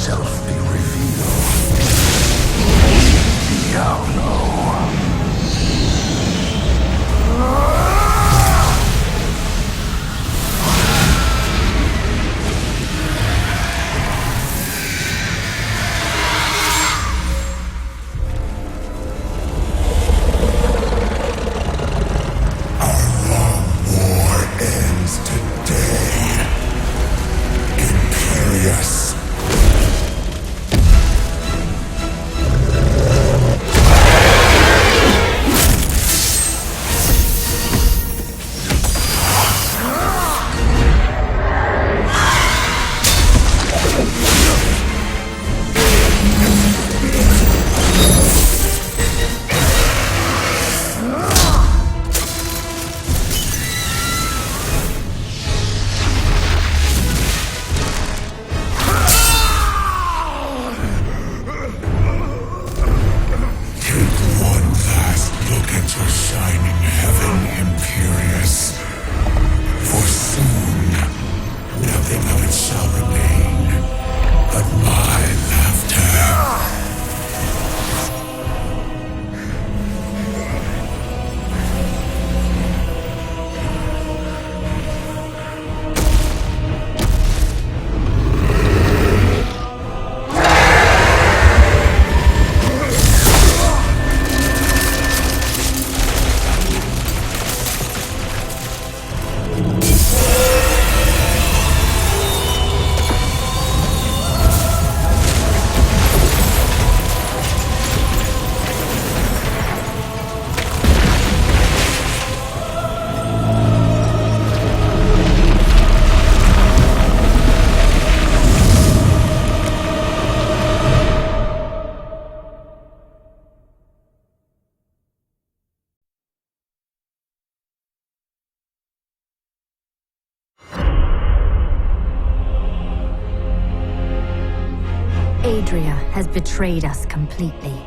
yourself be revealed. Diablo. Adria has betrayed us completely,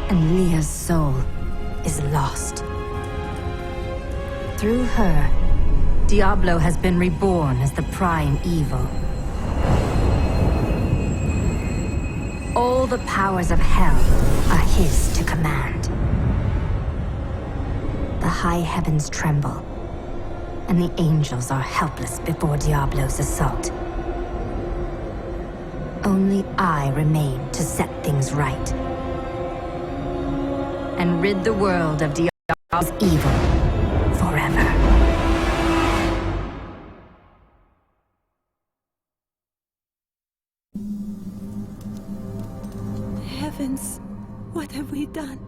and Leah's soul is lost. Through her, Diablo has been reborn as the prime evil. All the powers of hell are his to command. The high heavens tremble, and the angels are helpless before Diablo's assault. Only I remain to set things right and rid the world of Diablo's evil forever. Heavens, what have we done?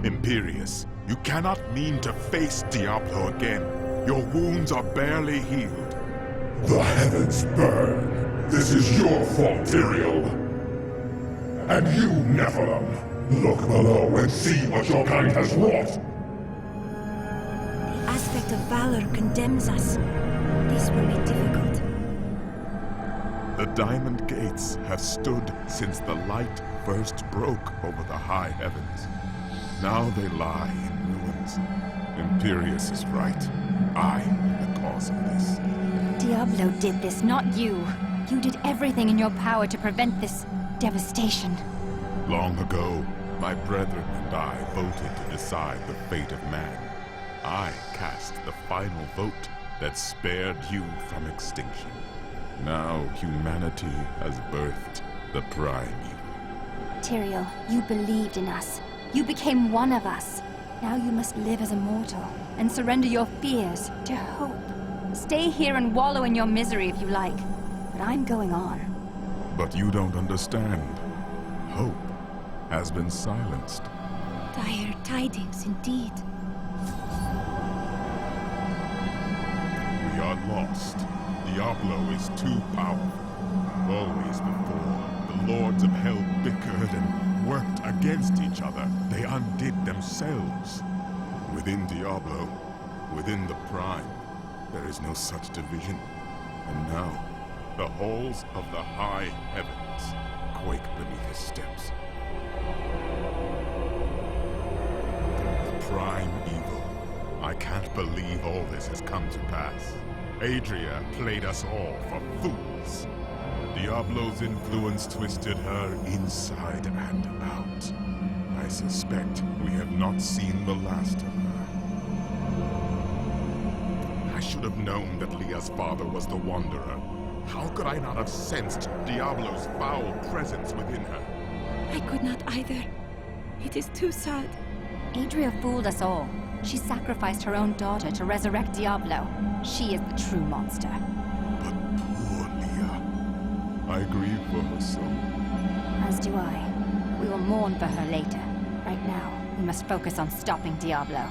Imperius, you cannot mean to face Diablo again. Your wounds are barely healed. The heavens burn. This is your fault, Tyrael. And you, Nephilim, look below and see what your kind has wrought. The aspect of valor condemns us. This will be difficult. The Diamond Gates have stood since the light first broke over the high heavens. Now they lie in ruins. Imperius is right. I am the cause of this. Diablo did this, not you. You did everything in your power to prevent this devastation. Long ago, my brethren and I voted to decide the fate of man. I cast the final vote that spared you from extinction. Now humanity has birthed the prime evil. Tyrael, you believed in us. You became one of us. Now you must live as a mortal and surrender your fears to hope. Stay here and wallow in your misery if you like, but I'm going on. But you don't understand. Hope has been silenced. Dire tidings indeed. We are lost. Diablo is too powerful. Always before, the lords of hell bickered and worked against each other. They undid themselves. Within Diablo, within the Prime, there is no such division. And now, the halls of the high heavens quake beneath his steps. The Prime evil. I can't believe all this has come to pass. Adria played us all for fools. Diablo's influence twisted her inside and out. I suspect we have not seen the last of her. I should have known that Leah's father was the Wanderer. How could I not have sensed Diablo's foul presence within her? I could not either. It is too sad. Adria fooled us all. She sacrificed her own daughter to resurrect Diablo. She is the true monster. But poor Leah. I grieve for her soul. As do I. We will mourn for her later. Right now, we must focus on stopping Diablo.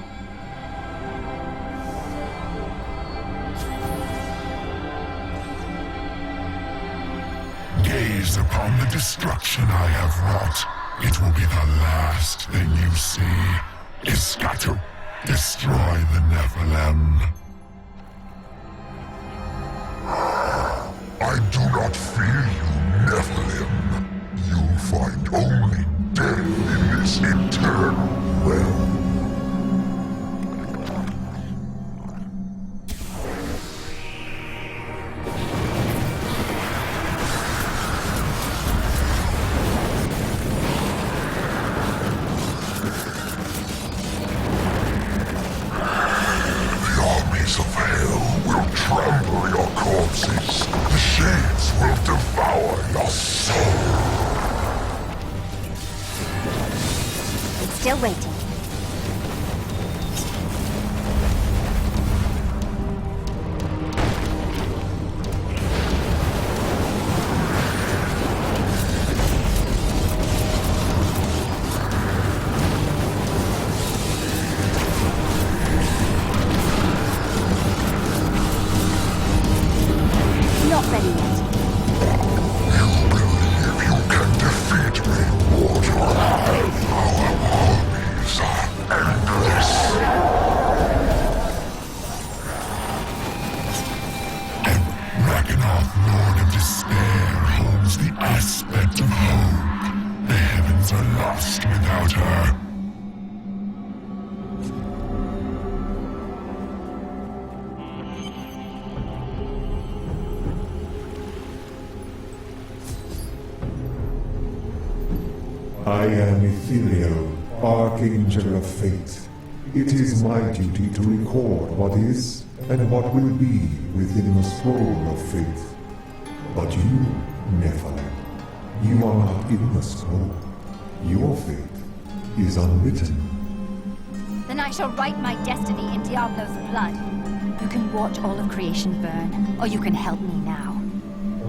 Gaze upon the destruction I have wrought. It will be the last thing you see. Iskatu, destroy the Nephilim. I do not fear you, Nephilim. You'll find only death in this eternal realm. The armies of hell will trample your corpses. The shades will devour your soul. Still waiting. Not ready yet. You believe you can defeat me, mortal? Our armies are endless. And Ragnarok, Lord of Despair, holds the aspect of hope. The heavens are lost without her. I am Ethereal, Archangel of Fate. It is my duty to record what is and what will be within the scroll of fate. But you, Nephilim, you are not in the scroll. Your fate is unwritten. Then I shall write my destiny in Diablo's blood. You can watch all of creation burn, or you can help me now.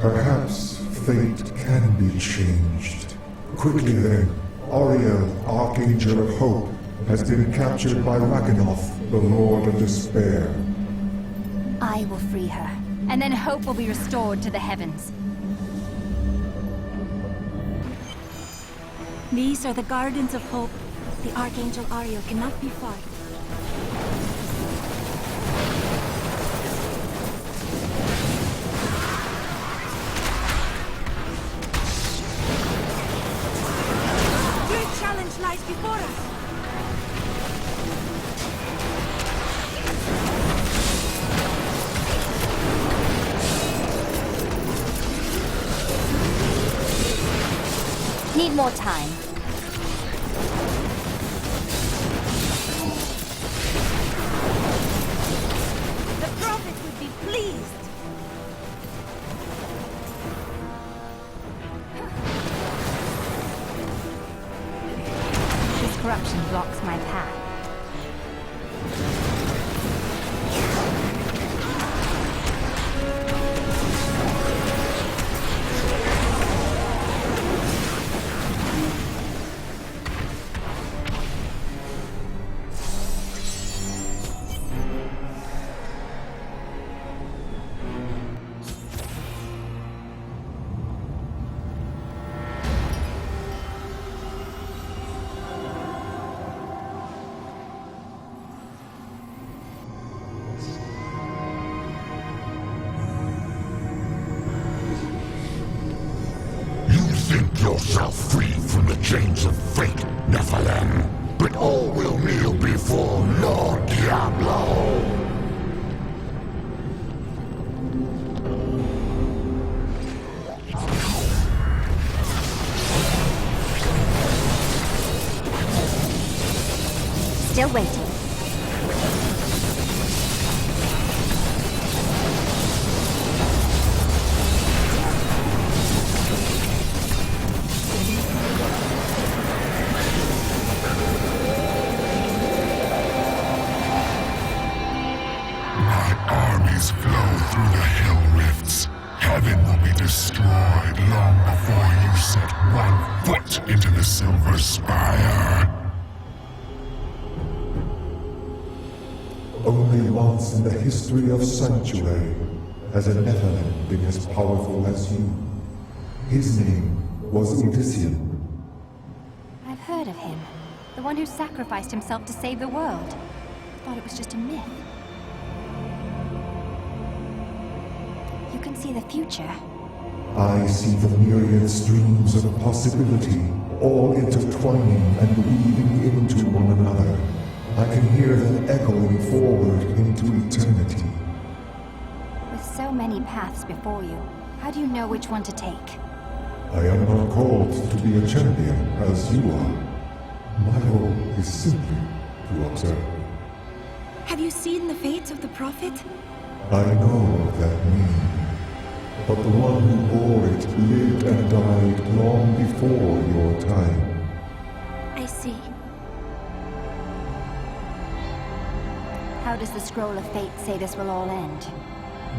Perhaps fate can be changed. Quickly then, Auriel, Archangel of Hope, has been captured by Ragnarok, the Lord of Despair. I will free her, and then hope will be restored to the heavens. These are the Gardens of Hope. The Archangel Ariel cannot be far. Great challenge lies before us. Need more time. The Prophet would be pleased. This corruption blocks my path. Think yourself free from the chains of fate, Nephilim, but all will kneel before Lord Diablo. One foot into the Silver Spire. Only once in the history of Sanctuary has a Nephilim been as powerful as you. His name was Odyssean. I've heard of him. The one who sacrificed himself to save the world. Thought it was just a myth. You can see the future. I see the myriad streams of possibility, all intertwining and weaving into one another. I can hear them echoing forward into eternity. With so many paths before you, how do you know which one to take? I am not called to be a champion as you are. My role is simply to observe. Have you seen the fate of the Prophet? I know of that name, but the one who bore it lived and died long before your time. I see. How does the Scroll of Fate say this will all end?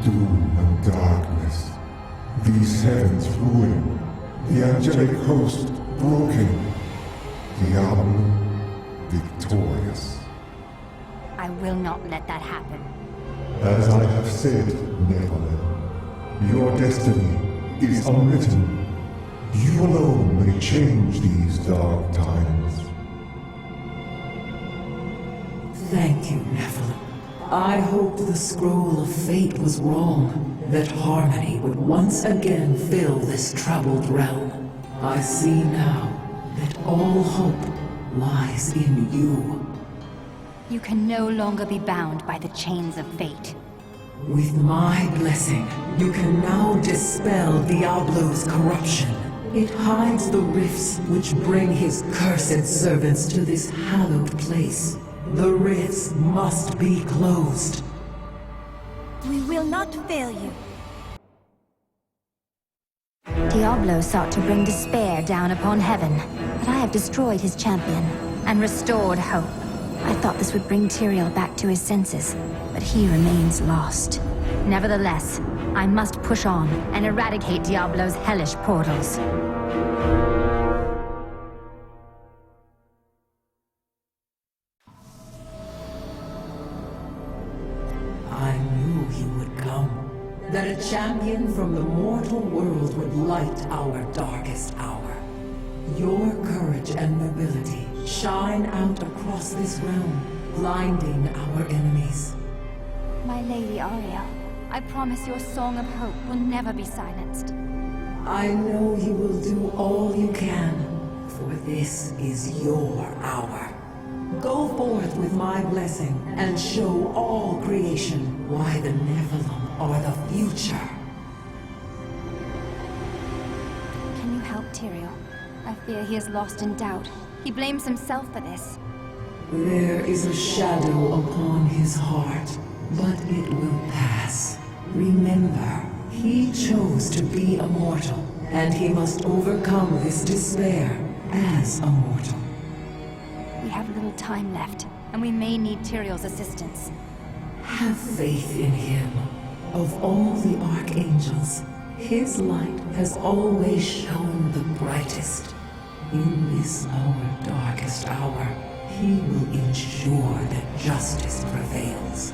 Doom and darkness. These heavens ruined. The angelic host broken. Diablo victorious. I will not let that happen. As I have said, Nephilim, your destiny is unwritten. You alone may change these dark times. Thank you, Nephilim. I hoped the Scroll of Fate was wrong, that harmony would once again fill this troubled realm. I see now that all hope lies in you. You can no longer be bound by the chains of fate. With my blessing, you can now dispel Diablo's corruption. It hides the rifts which bring his cursed servants to this hallowed place. The rifts must be closed. We will not fail you. Diablo sought to bring despair down upon heaven, but I have destroyed his champion and restored hope. I thought this would bring Tyrael back to his senses, but he remains lost. Nevertheless, I must push on and eradicate Diablo's hellish portals. I knew he would come. That a champion from the mortal world would light our darkest hour. Your courage and nobility shine out across this realm, blinding our enemies. My Lady Ariel, I promise your song of hope will never be silenced. I know you will do all you can, for this is your hour. Go forth with my blessing and show all creation why the Nephilim are the future. Can you help Tyrael? I fear he is lost in doubt. He blames himself for this. There is a shadow upon his heart, but it will pass. Remember, he chose to be a mortal, and he must overcome this despair as a mortal. We have little time left, and we may need Tyrael's assistance. Have faith in him. Of all the archangels, his light has always shone the brightest. In this our darkest hour, he will ensure that justice prevails.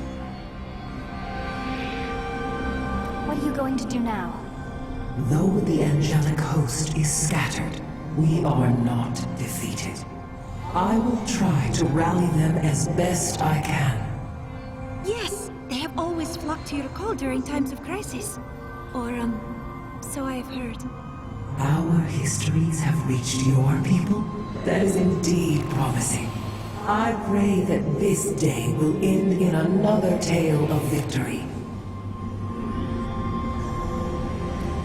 What are you going to do now? Though the angelic host is scattered, we are not defeated. I will try to rally them as best I can. Yes, they have always flocked to your call during times of crisis. Or, so I have heard. Our histories have reached your people? That is indeed promising. I pray that this day will end in another tale of victory.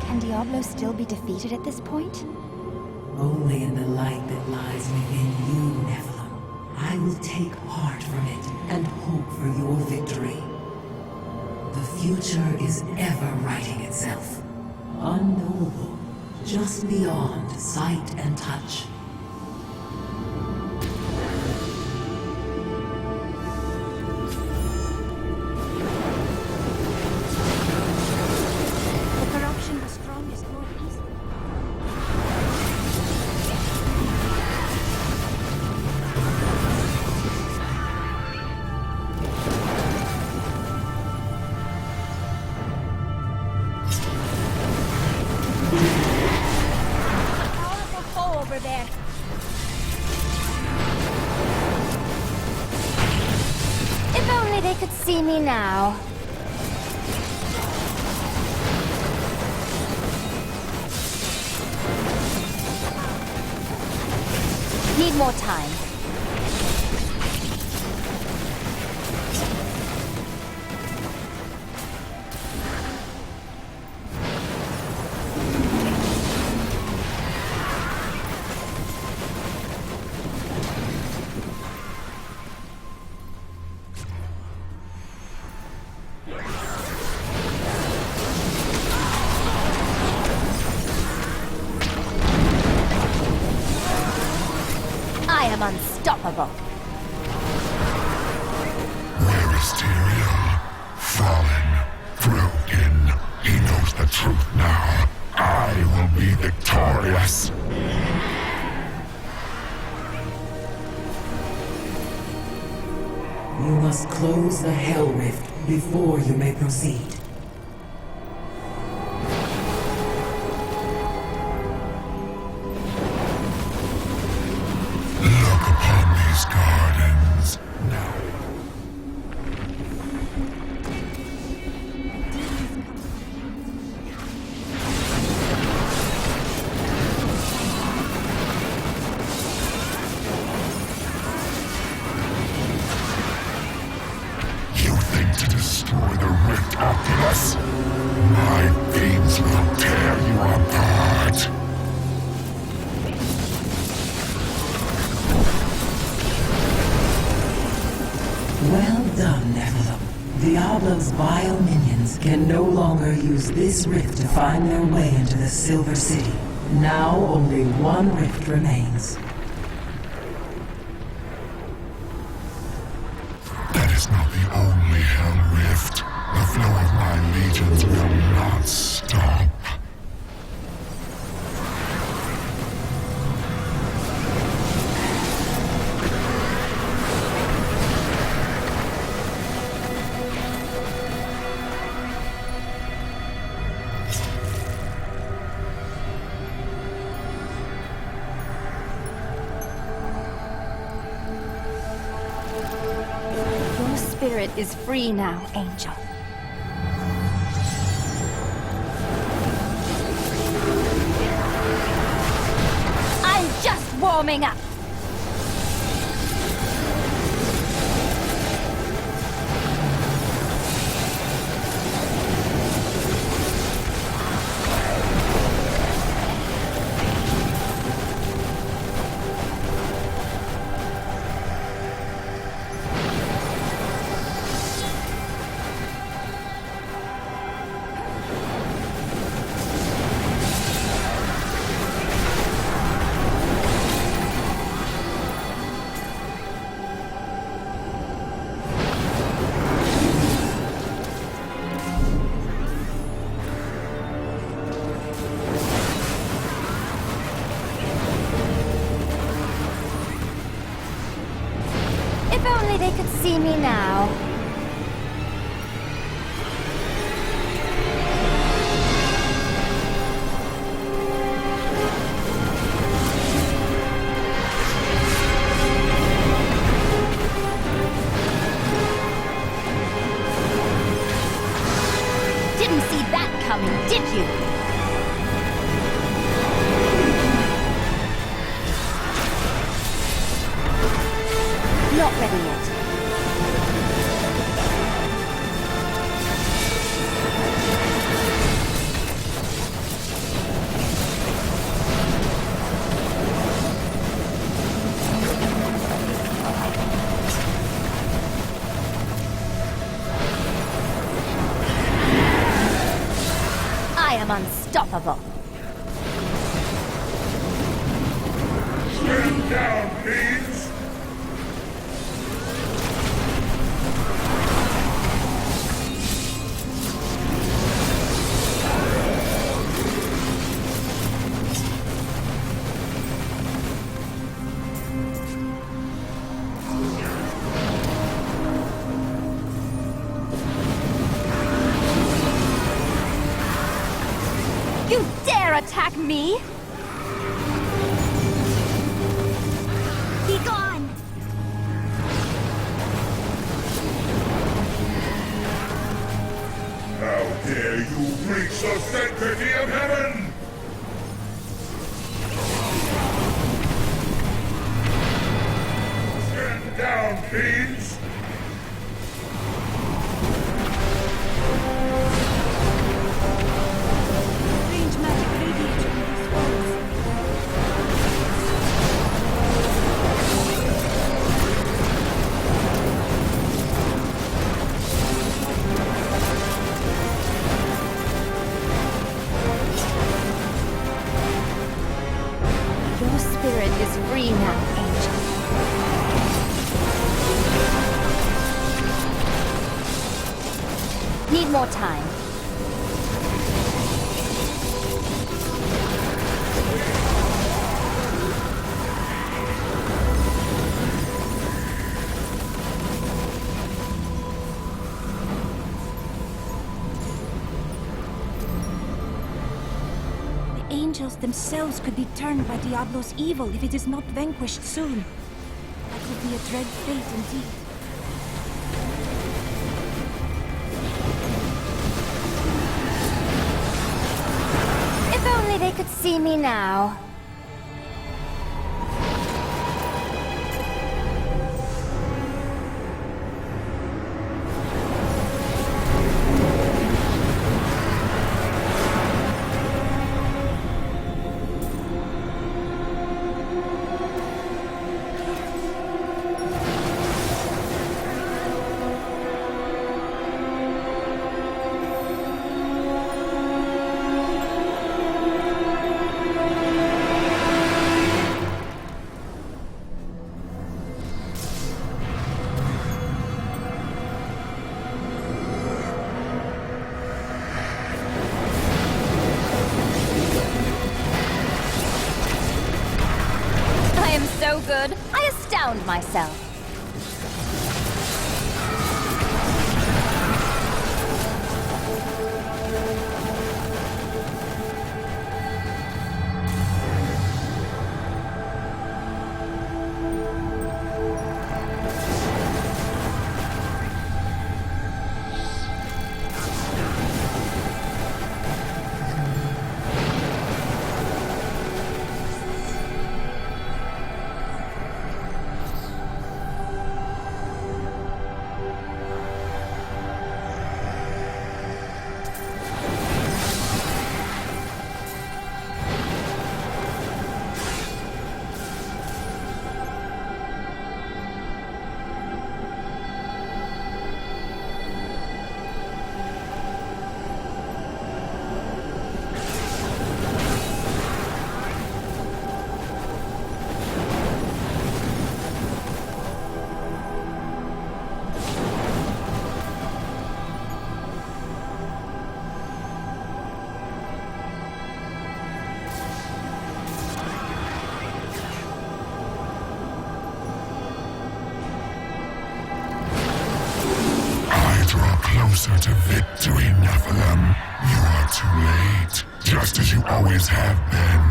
Can Diablo still be defeated at this point? Only in the light that lies within you, Nephilim. I will take heart from it and hope for your victory. The future is ever writing itself. Unknowable, just beyond sight and touch. The corruption was strongest northeast. see me now. Need more time. I am unstoppable. Where is Tyrael? Fallen, broken. He knows the truth now. I will be victorious. You must close the Hell Rift before you may proceed. Look upon these gardens now. You think to destroy the Rift Oculus? My beams will tear you apart. Well done, Nephilim. Diablo's vile minions can no longer use this rift to find their way into the Silver City. Now only one rift remains. That is not the only Hell Rift. The flow of my legions will not stop. Your spirit is free now, Angel. I'm just warming up. If only they could see me now. Didn't see that coming, did you? Not ready yet. I am unstoppable. Stand down, please. You dare attack me? Be gone! reach the sanctity of heaven! Stand down, fiends! Strange magic radiates from these walls. Your spirit is free now, Angel. Need more time. The angels themselves could be turned by Diablo's evil if it is not vanquished soon. That would be a dread fate indeed. If only they could see me now. I am so good, I astound myself. Closer to victory, Nephilim. You are too late, just as you always have been.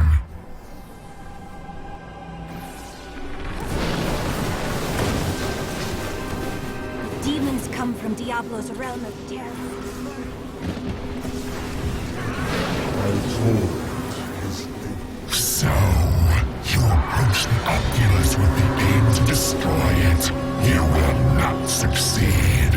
Demons come from Diablo's realm of terror. I told his So, you approach the Oculus with the aim to destroy it. You will not succeed.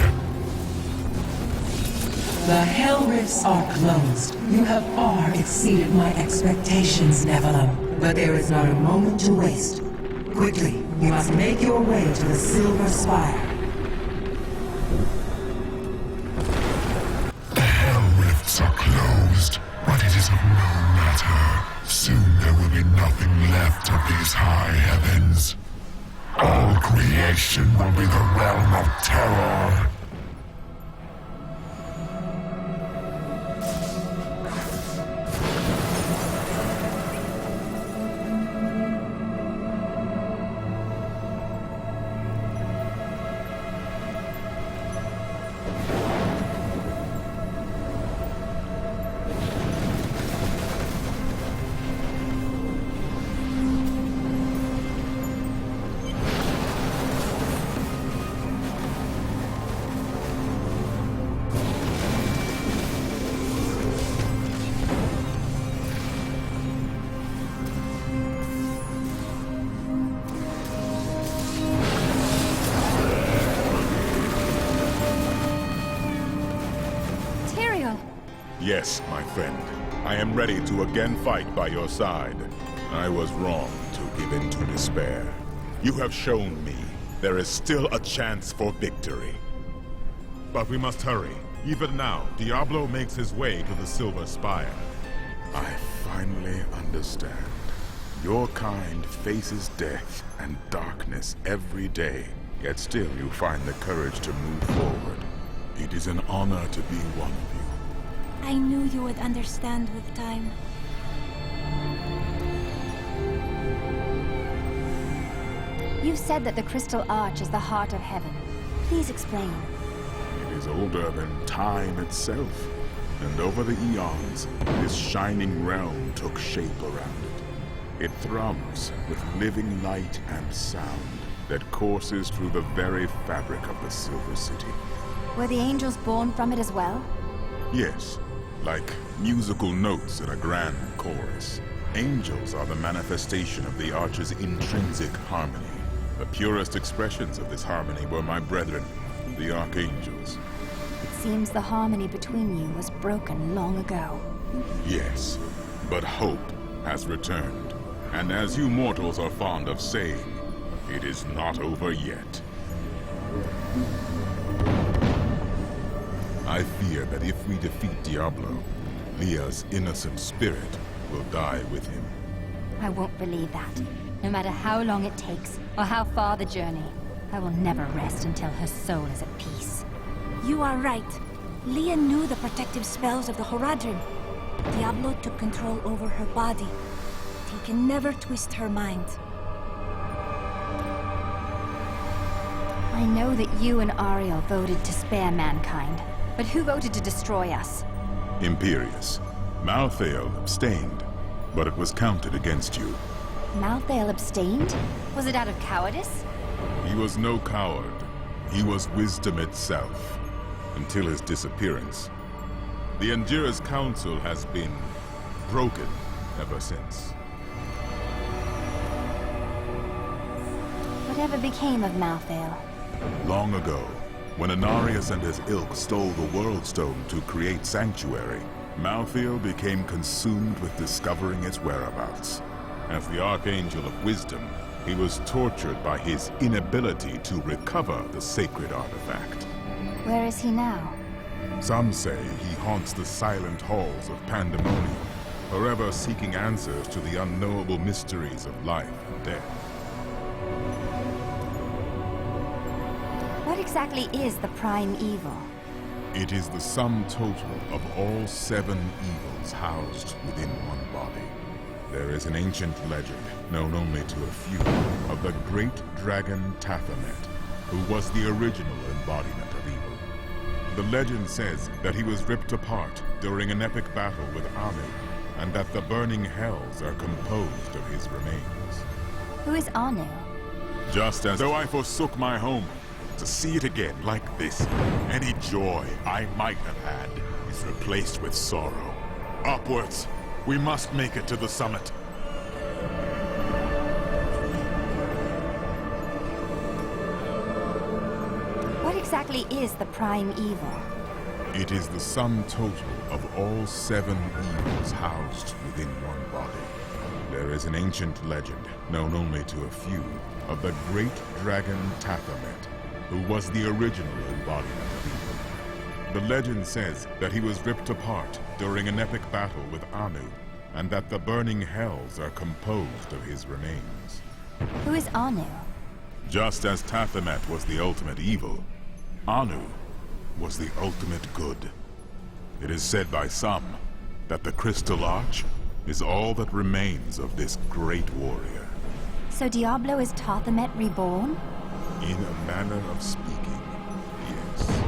The Hell Rifts are closed. You have far exceeded my expectations, Nephilim. But there is not a moment to waste. Quickly, you must make your way to the Silver Spire. The Hell Rifts are closed, but it is of no matter. Soon there will be nothing left of these high heavens. All creation will be the realm of terror. Yes, my friend. I am ready to again fight by your side. I was wrong to give in to despair. You have shown me there is still a chance for victory. But we must hurry. Even now, Diablo makes his way to the Silver Spire. I finally understand. Your kind faces death and darkness every day, yet still you find the courage to move forward. It is an honor to be one of you. I knew you would understand with time. You said that the Crystal Arch is the heart of heaven. Please explain. It is older than time itself, and over the eons, this shining realm took shape around it. It thrums with living light and sound that courses through the very fabric of the Silver City. Were the angels born from it as well? Yes, like musical notes in a grand chorus. Angels are the manifestation of the Arch's intrinsic harmony. The purest expressions of this harmony were my brethren, the Archangels. It seems the harmony between you was broken long ago. Yes, but hope has returned. And as you mortals are fond of saying, it is not over yet. I fear that if we defeat Diablo, Leah's innocent spirit will die with him. I won't believe that. No matter how long it takes, or how far the journey, I will never rest until her soul is at peace. You are right. Leah knew the protective spells of the Horadrim. Diablo took control over her body. He can never twist her mind. I know that you and Ariel voted to spare mankind, but who voted to destroy us? Imperius. Malthael abstained, but it was counted against you. Malthael abstained? Was it out of cowardice? He was no coward. He was wisdom itself, until his disappearance. The Endura's council has been broken ever since. Whatever became of Malthael? Long ago, when Anarius and his ilk stole the World Stone to create Sanctuary, Malthael became consumed with discovering its whereabouts. As the Archangel of Wisdom, he was tortured by his inability to recover the sacred artifact. Where is he now? Some say he haunts the silent halls of Pandemonium, forever seeking answers to the unknowable mysteries of life and death. What exactly is the Prime Evil? It is the sum total of all 7 evils housed within one body. There is an ancient legend, known only to a few, of the great dragon Tathamet, who was the original embodiment of evil. The legend says that he was ripped apart during an epic battle with Anu, and that the burning hells are composed of his remains. Who is Anu? Just as though I forsook my home, to see it again like this, any joy I might have had is replaced with sorrow. Upwards! We must make it to the summit. What exactly is the Prime Evil? It is the sum total of all 7 evils housed within one body. There is an ancient legend, known only to a few, of the great dragon Tathamet, who was the original embodiment of evil. The legend says that he was ripped apart during an epic battle with Anu, and that the burning hells are composed of his remains. Who is Anu? Just as Tathamet was the ultimate evil, Anu was the ultimate good. It is said by some that the Crystal Arch is all that remains of this great warrior. So Diablo is Tathamet reborn? In a manner of speaking, yes.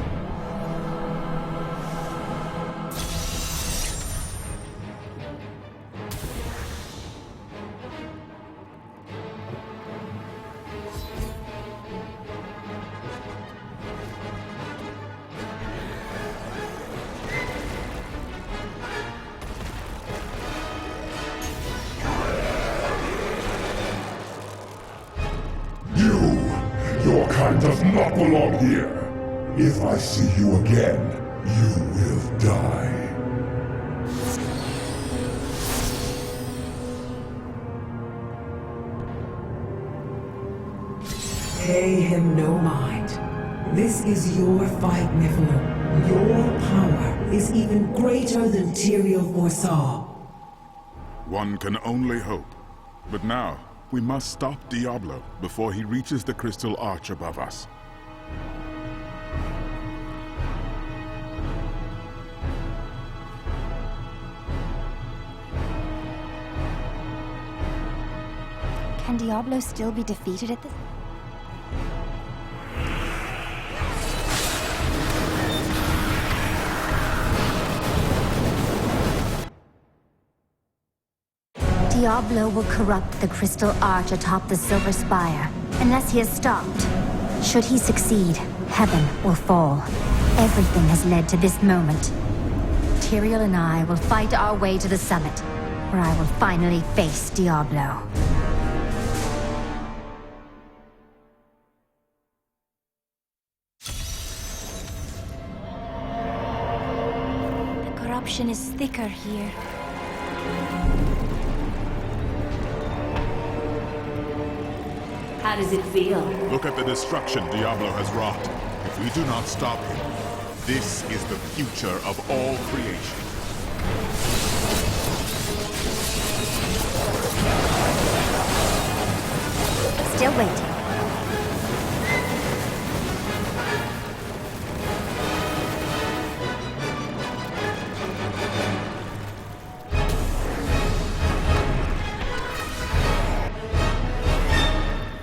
Your kind does not belong here. If I see you again, you will die. Pay him no mind. This is your fight, Nephilim. Your power is even greater than Tyrael foresaw. One can only hope. But now, we must stop Diablo before he reaches the crystal arch above us. Can Diablo still be defeated at this? Diablo will corrupt the crystal arch atop the Silver Spire, unless he is stopped. Should he succeed, heaven will fall. Everything has led to this moment. Tyrael and I will fight our way to the summit, where I will finally face Diablo. The corruption is thicker here. How does it feel? Look at the destruction Diablo has wrought. If we do not stop him, this is the future of all creation. Still waiting.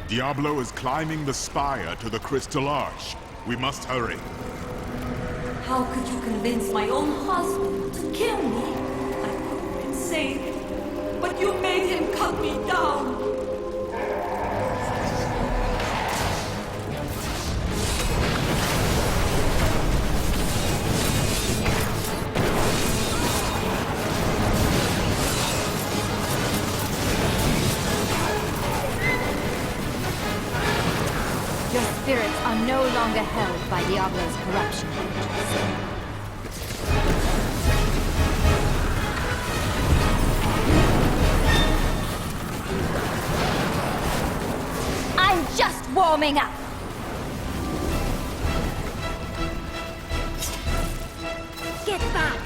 Diablo is climbing the spire to the crystal arch. We must hurry. How could you convince my own husband to kill me? I could have been saved, but you made him cut me down. Your spirits are no longer held by Diablo's corruption. I'm just warming up. Get back!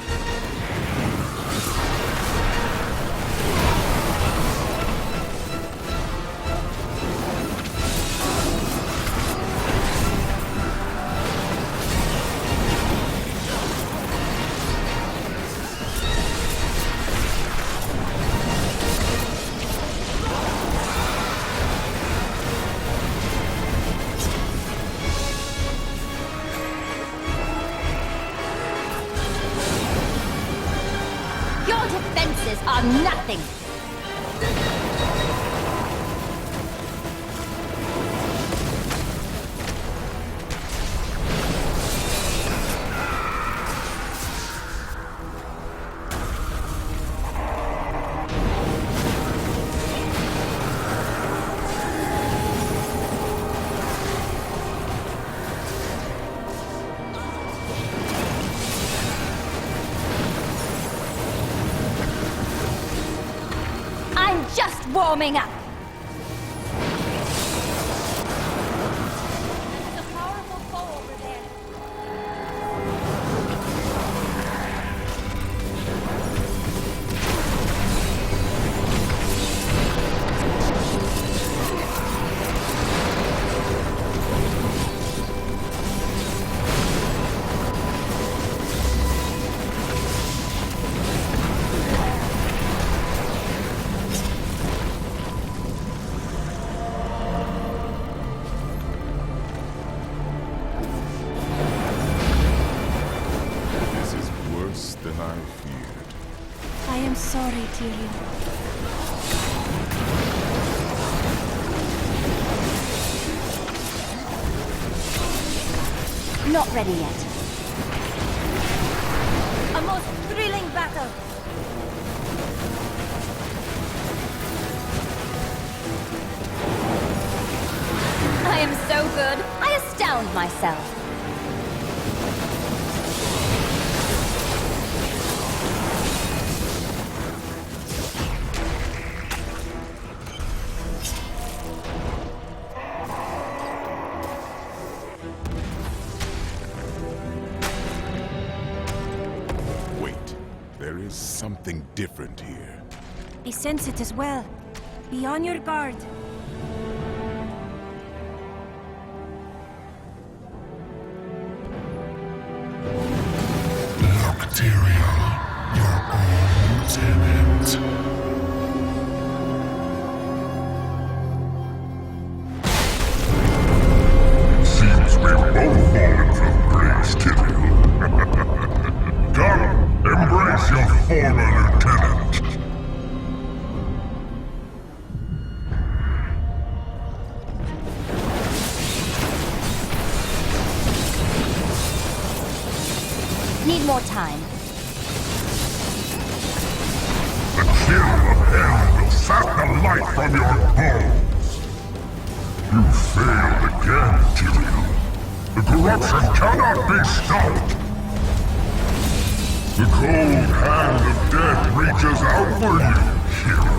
Your defenses are nothing. I'm just warming up. There's a powerful foe over there. This is worse than I feared. I am sorry, Tyrael. Not ready yet. A most thrilling battle! I am so good, I astound myself. is something different here. I sense it as well. Be on your guard. Look, Tyrael, your old tenant. Seems we've both fallen from grace, Tyrael. Come, embrace your former lieutenant. Need more time. The chill of hell will sap the life from your bones. You failed again, Tyrael. The corruption cannot be stopped. The cold hand of death reaches out for you, hero.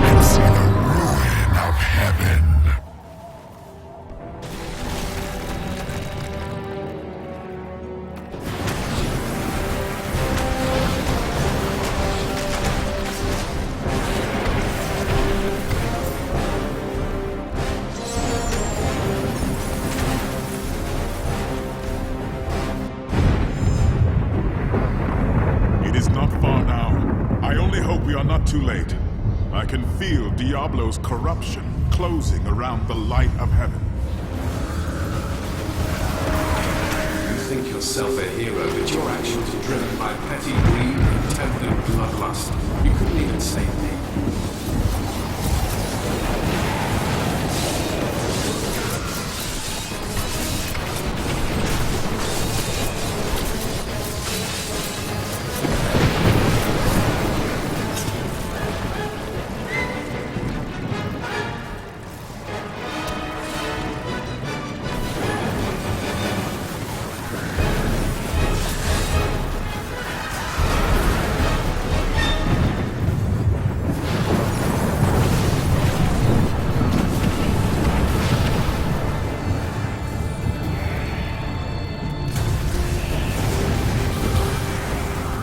And see the ruin of heaven. It is not far now. I only hope we are not too late. I can feel Diablo's corruption closing around the light of heaven. You think yourself a hero, but your actions are driven by petty greed, contempt, and bloodlust. You couldn't even save me.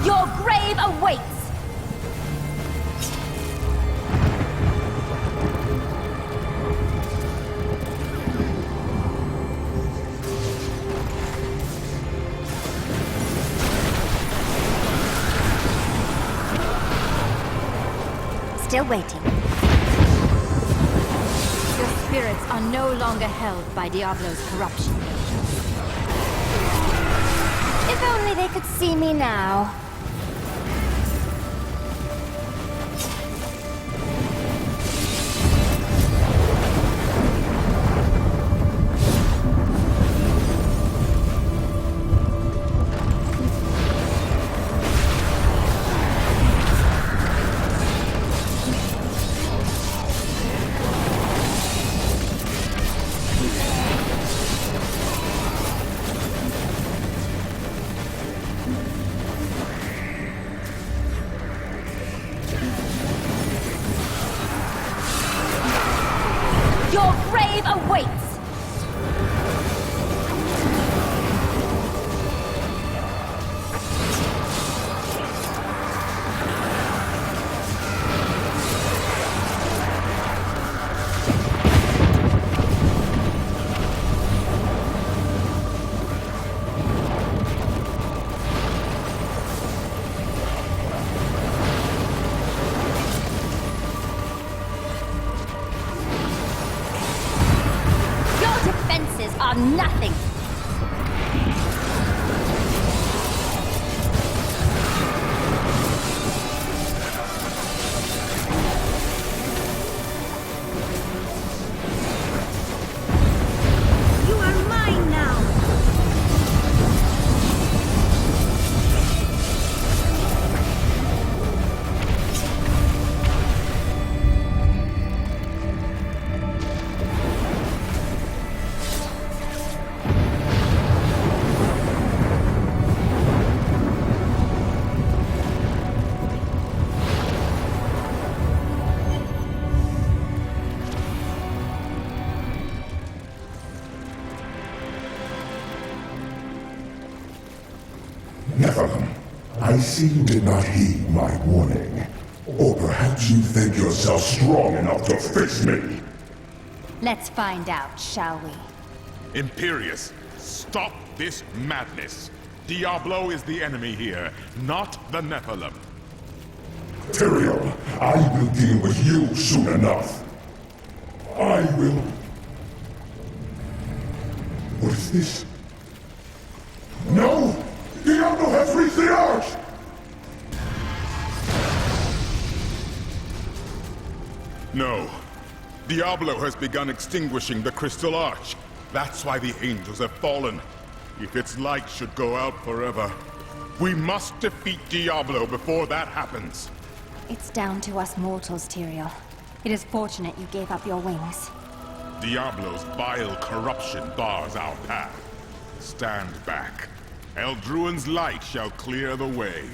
Your grave awaits! Still waiting. Your spirits are no longer held by Diablo's corruption. If only they could see me now. Your grave awaits! Your defenses are nothing! You are mine now! seem to not heed my warning. Or perhaps you think yourself strong enough to face me. Let's find out, shall we? Imperius, stop this madness. Diablo is the enemy here, not the Nephilim. Tyrael, I will deal with you soon enough. I will... What is this? No! Diablo has reached the arch! No. Diablo has begun extinguishing the Crystal Arch. That's why the angels have fallen. If its light should go out forever, we must defeat Diablo before that happens. It's down to us mortals, Tyrael. It is fortunate you gave up your wings. Diablo's vile corruption bars our path. Stand back. Eldruin's light shall clear the way.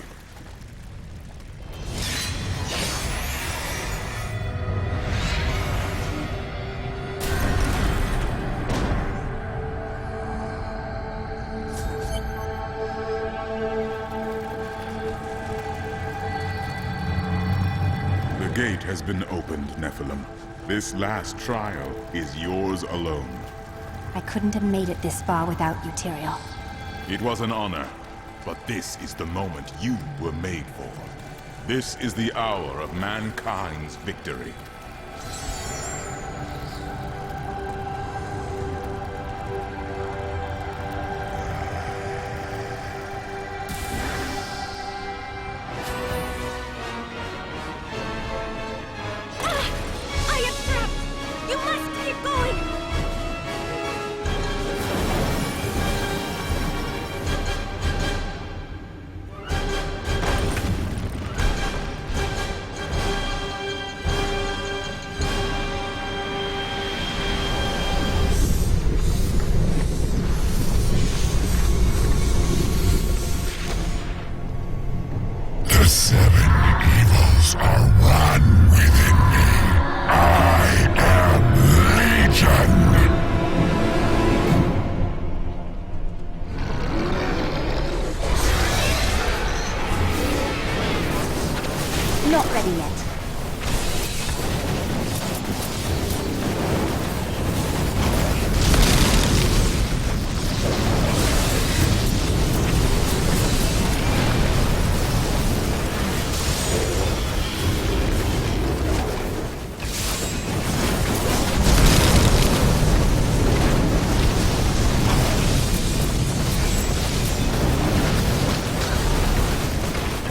The gate has been opened, Nephilim. This last trial is yours alone. I couldn't have made it this far without you, Tyrael. It was an honor, but this is the moment you were made for. This is the hour of mankind's victory. I am trapped! You must keep going! The seven evils are one within me. I am Legion. Not ready yet.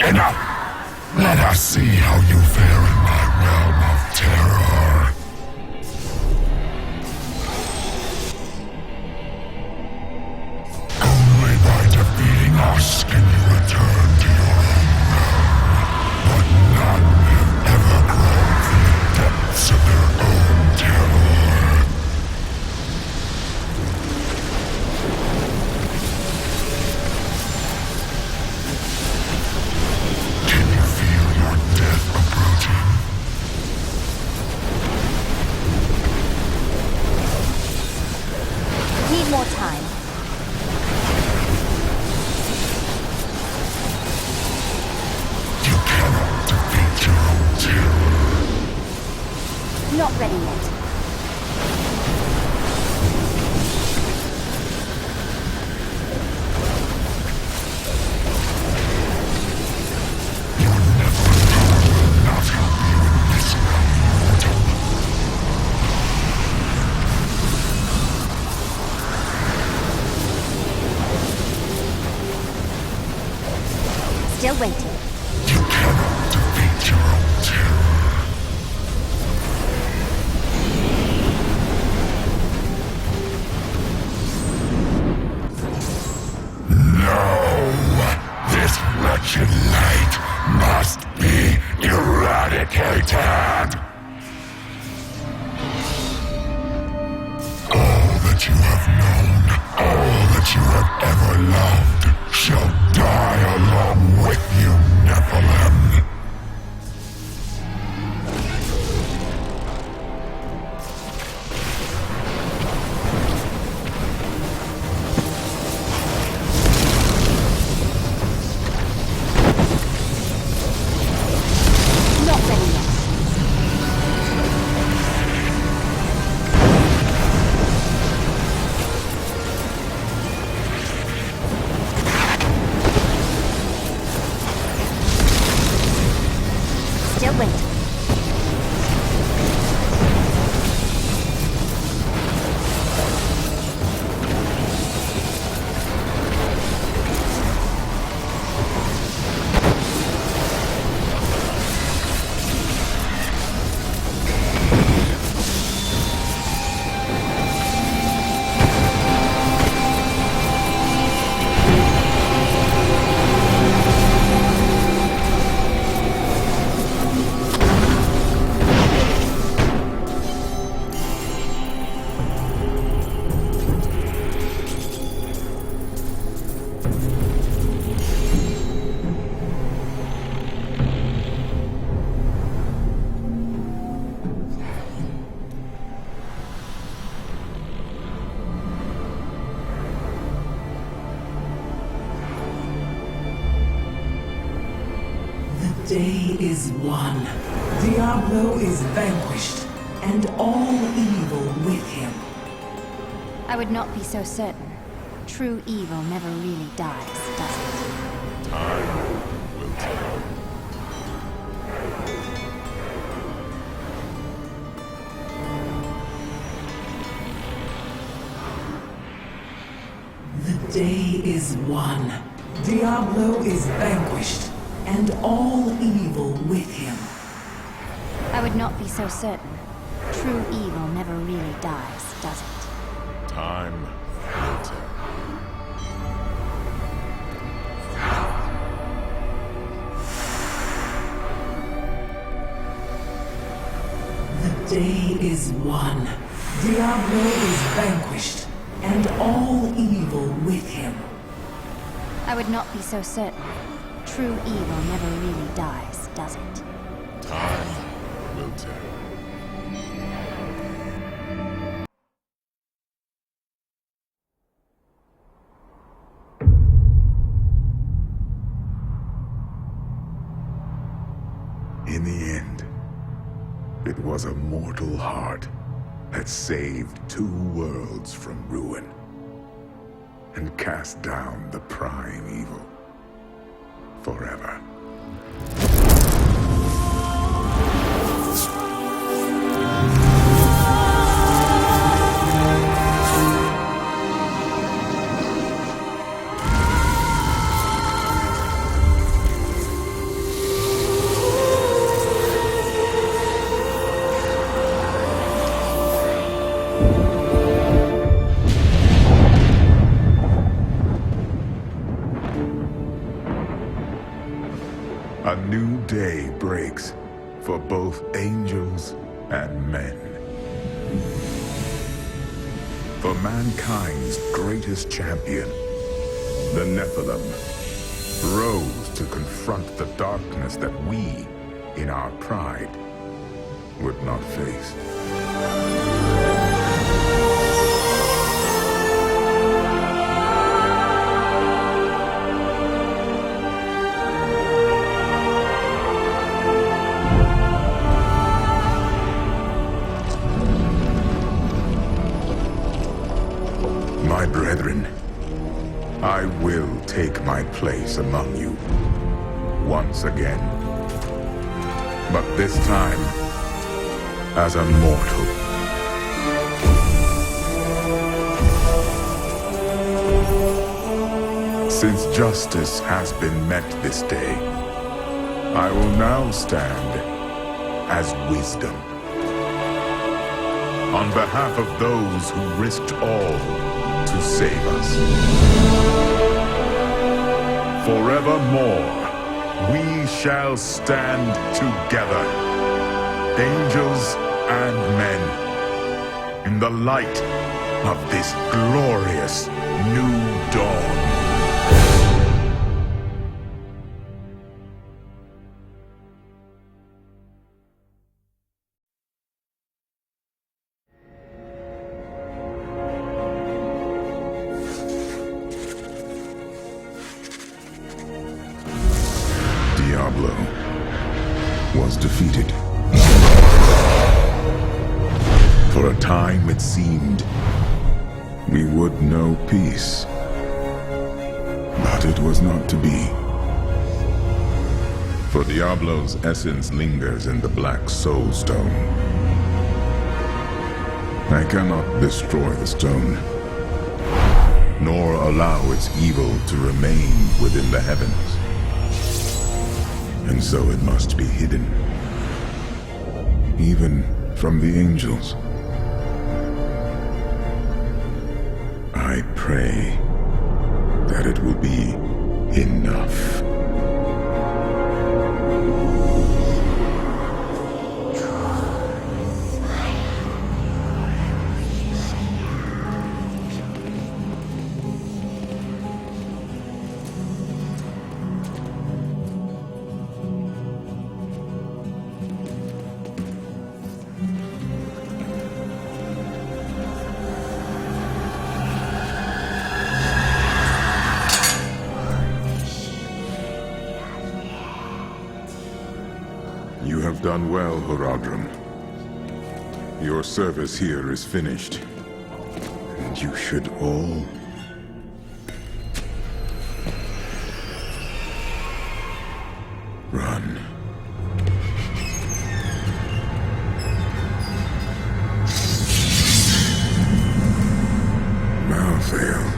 Enough! Let us see how you fare in my realm of terror. Only by defeating us can you return to your own realm. But none have ever grown from the depths of their own terror. Can you feel your death approaching? Need more time. You cannot defeat your own terror. Not ready yet. Your Nephilim power will not help you in this realm, mortal. Still waiting. You cannot defeat your own terror. No! This wretched light must be eradicated! All that you have known, all that you have ever loved, shall die along with you, Nephilim. day is won. Diablo is vanquished, and all evil with him. I would not be so certain. True evil never really dies, does it? Time will tell. The day is won. Diablo is vanquished, and all evil with him. I would not be so certain. True evil never really dies, does it? Time will tell. The day is won. Diablo is vanquished, and all evil with him. I would not be so certain. True evil never really dies, does it? Time will tell. In the end, it was a mortal heart that saved 2 worlds from ruin and cast down the prime evil forever. A new day breaks for both angels and men. For mankind's greatest champion, the Nephilim, rose to confront the darkness that we, in our pride, would not face. My brethren, I will take my place among you once again. But this time, as a mortal. Since justice has been met this day, I will now stand as wisdom. On behalf of those who risked all to save us. Forevermore, we shall stand together, angels and men, in the light of this glorious new dawn. Diablo was defeated. For a time it seemed we would know peace. But it was not to be. For Diablo's essence lingers in the Black Soul Stone. I cannot destroy the stone, nor allow its evil to remain within the heavens. And so it must be hidden, even from the angels. I pray that it will be enough. Done well, Horadrim. Your service here is finished. And you should all... run. Malthael.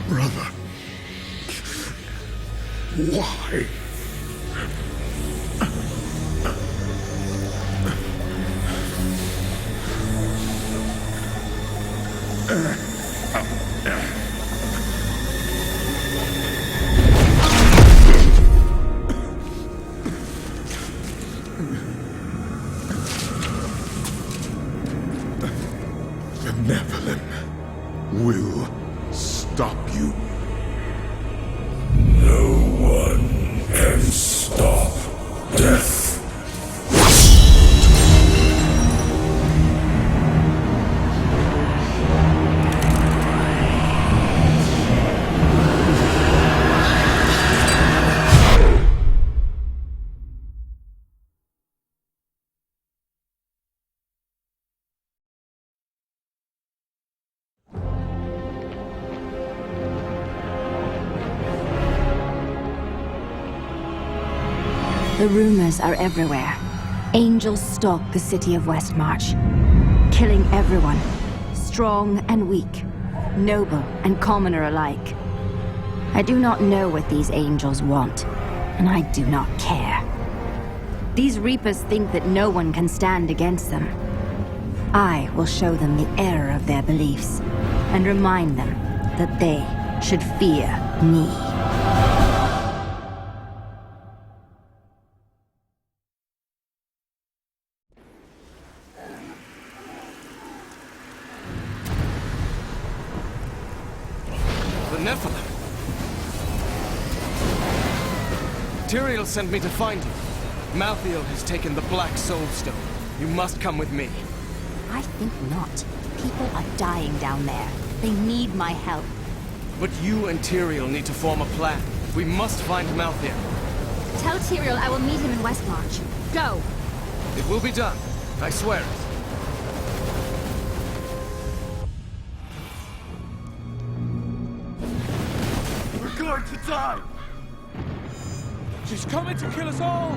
Brother. Why? The Nephilim will stop you. No one can stop death. The rumors are everywhere. Angels stalk the city of Westmarch, killing everyone, strong and weak, noble and commoner alike. I do not know what these angels want, and I do not care. These Reapers think that no one can stand against them. I will show them the error of their beliefs, and remind them that they should fear me. The Nephilim! Tyrael sent me to find you. Malthael has taken the Black Soul Stone. You must come with me. I think not. People are dying down there. They need my help. But you and Tyrael need to form a plan. We must find Malthael. Tell Tyrael I will meet him in Westmarch. Go! It will be done. I swear it. We're going to die! She's coming to kill us all!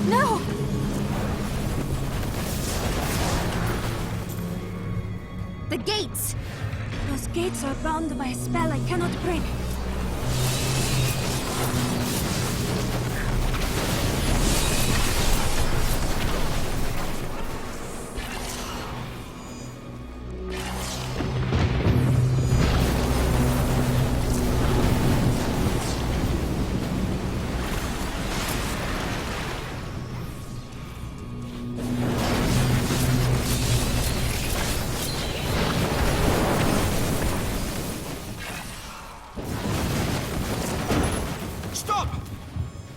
No! The gates! Those gates are bound by a spell I cannot break.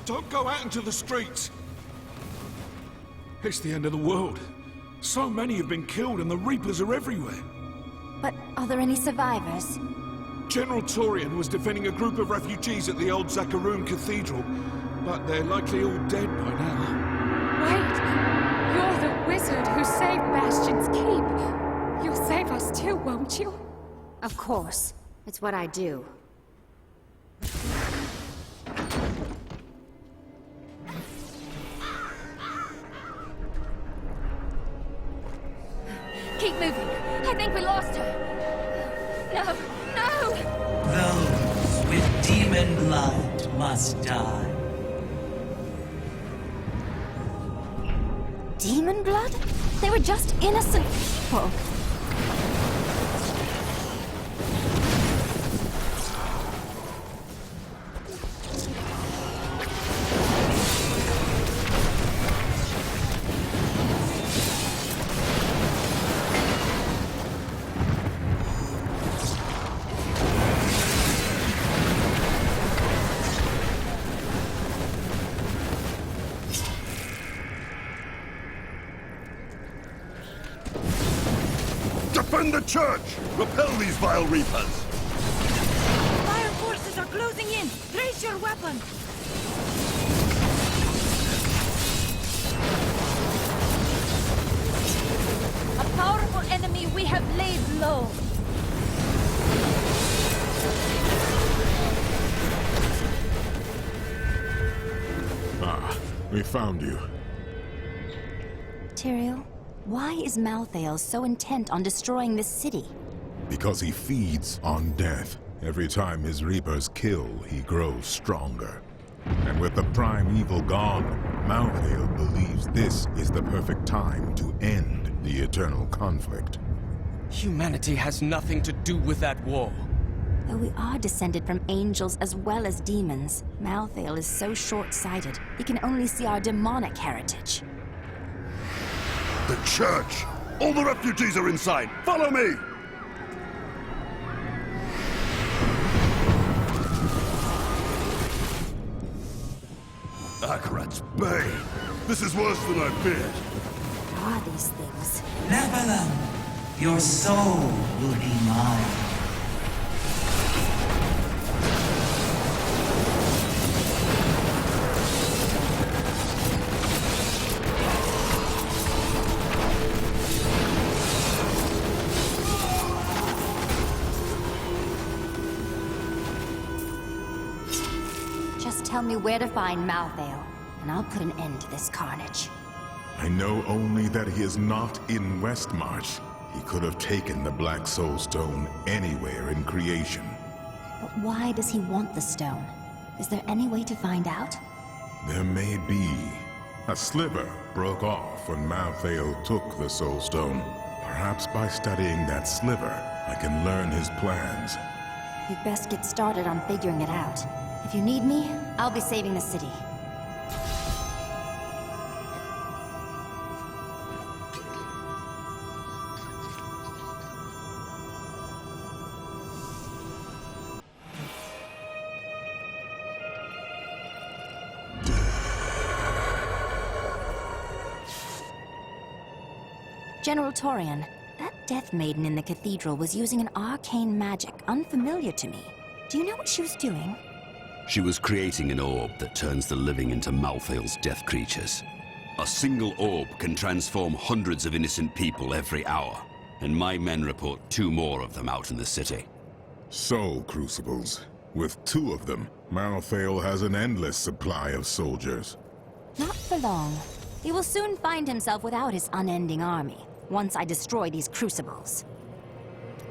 Don't go out into the streets! It's the end of the world. So many have been killed and the Reapers are everywhere. But are there any survivors? General Torian was defending a group of refugees at the old Zakaroon Cathedral, but they're likely all dead by now. Wait! You're the wizard who saved Bastion's Keep. You'll save us too, won't you? Of course. It's what I do. Keep moving. I think we lost her. No, no! Those with demon blood must die. Demon blood? They were just innocent people. Defend the church! Repel these vile reapers! Fire forces are closing in! Raise your weapon! A powerful enemy we have laid low! Ah, we found you. Tyrael, why is Malthael so intent on destroying this city? Because he feeds on death. Every time his reapers kill, he grows stronger. And with the prime evil gone, Malthael believes this is the perfect time to end the eternal conflict. Humanity has nothing to do with that war. Though we are descended from angels as well as demons, Malthael is so short-sighted, he can only see our demonic heritage. The church! All the refugees are inside! Follow me! Akarat's Bane! This is worse than I feared! What are these things? Nephilim, your soul will be mine. Just tell me where to find Malthael, and I'll put an end to this carnage. I know only that he is not in Westmarch. He could have taken the Black Soul Stone anywhere in creation. But why does he want the stone? Is there any way to find out? There may be. A sliver broke off when Malthael took the Soul Stone. Perhaps by studying that sliver, I can learn his plans. You'd best get started on figuring it out. If you need me, I'll be saving the city. General Torian, that Death Maiden in the cathedral was using an arcane magic unfamiliar to me. Do you know what she was doing? She was creating an orb that turns the living into Malthael's death creatures. A single orb can transform hundreds of innocent people every hour, and my men report 2 more of them out in the city. Soul Crucibles. With 2 of them, Malthael has an endless supply of soldiers. Not for long. He will soon find himself without his unending army, once I destroy these crucibles.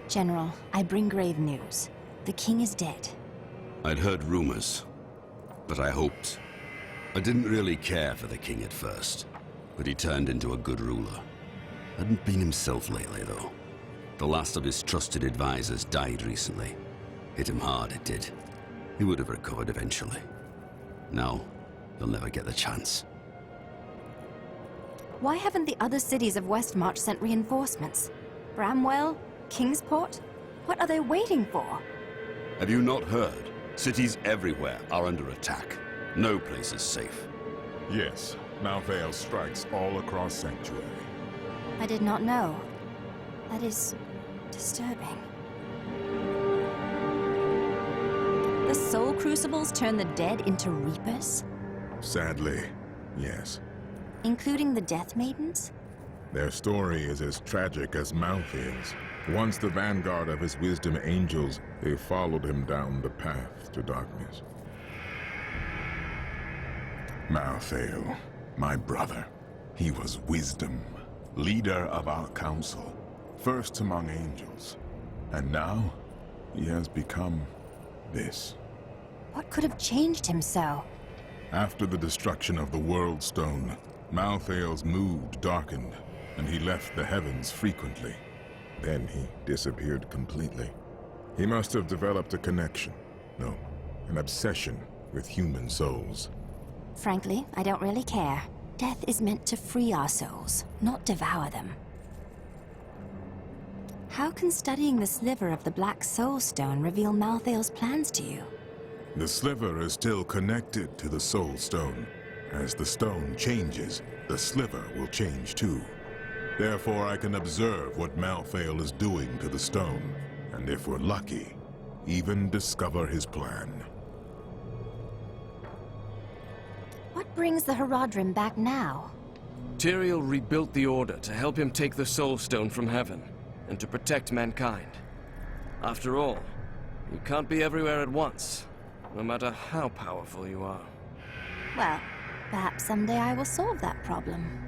General, I bring grave news. The king is dead. I'd heard rumors, but I hoped. I didn't really care for the king at first, but he turned into a good ruler. Hadn't been himself lately, though. The last of his trusted advisors died recently. Hit him hard, it did. He would have recovered eventually. Now, he'll never get the chance. Why haven't the other cities of Westmarch sent reinforcements? Bramwell? Kingsport? What are they waiting for? Have you not heard? Cities everywhere are under attack. No place is safe. Yes, Malthael strikes all across Sanctuary. I did not know. That is disturbing. The soul crucibles turn the dead into reapers? Sadly, yes. Including the Death Maidens? Their story is as tragic as Malthael's. Once the vanguard of his wisdom angels, they followed him down the path to darkness. Malthael, my brother, he was wisdom, leader of our council, first among angels. And now, he has become this. What could have changed him so? After the destruction of the World Stone, Malthael's mood darkened, and he left the heavens frequently. Then he disappeared completely. He must have developed a connection, no, an obsession with human souls. Frankly, I don't really care. Death is meant to free our souls, not devour them. How can studying the sliver of the Black Soul Stone reveal Malthael's plans to you? The sliver is still connected to the Soul Stone. As the stone changes, the sliver will change too. Therefore, I can observe what Malthael is doing to the stone, and if we're lucky, even discover his plan. What brings the Horadrim back now? Tyrael rebuilt the Order to help him take the Soul Stone from heaven, and to protect mankind. After all, you can't be everywhere at once, no matter how powerful you are. Well, perhaps someday I will solve that problem.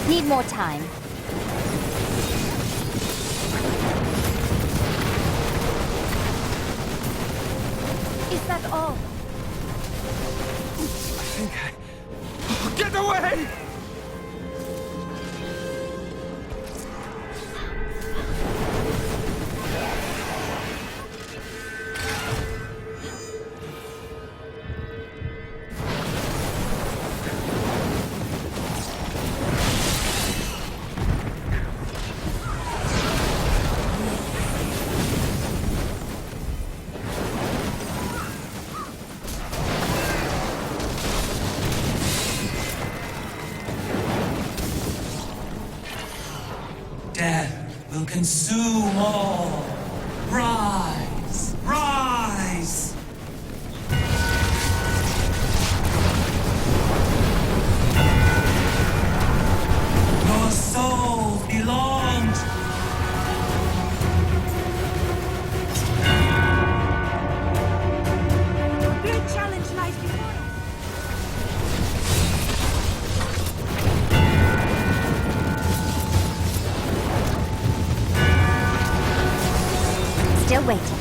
Need more time. Is that all? Get away! Death will consume all. Rise! Rise! Your soul belongs. A great challenge lies before us. Still waiting.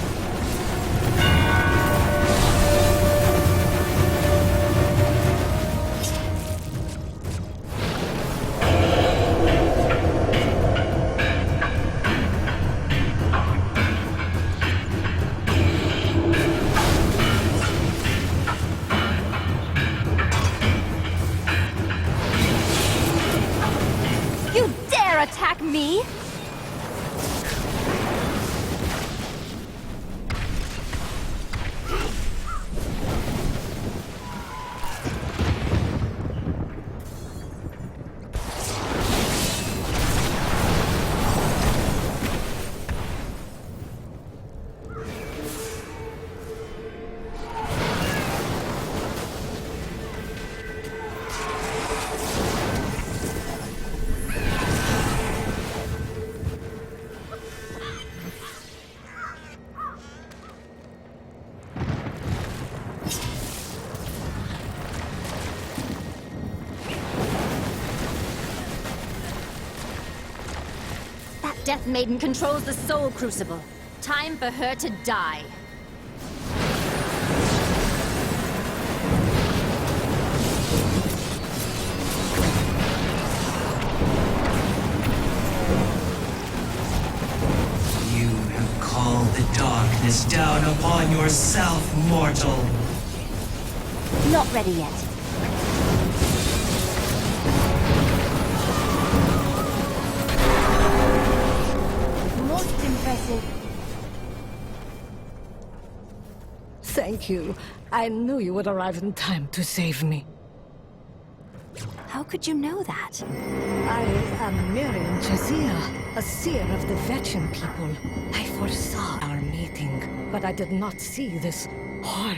You dare attack me? Death Maiden controls the Soul Crucible. Time for her to die. You have called the darkness down upon yourself, mortal. Not ready yet. Most impressive. Thank you. I knew you would arrive in time to save me. How could you know that? I am Miriam Jazia, a seer of the Vetchin people. I foresaw our meeting, but I did not see this horror.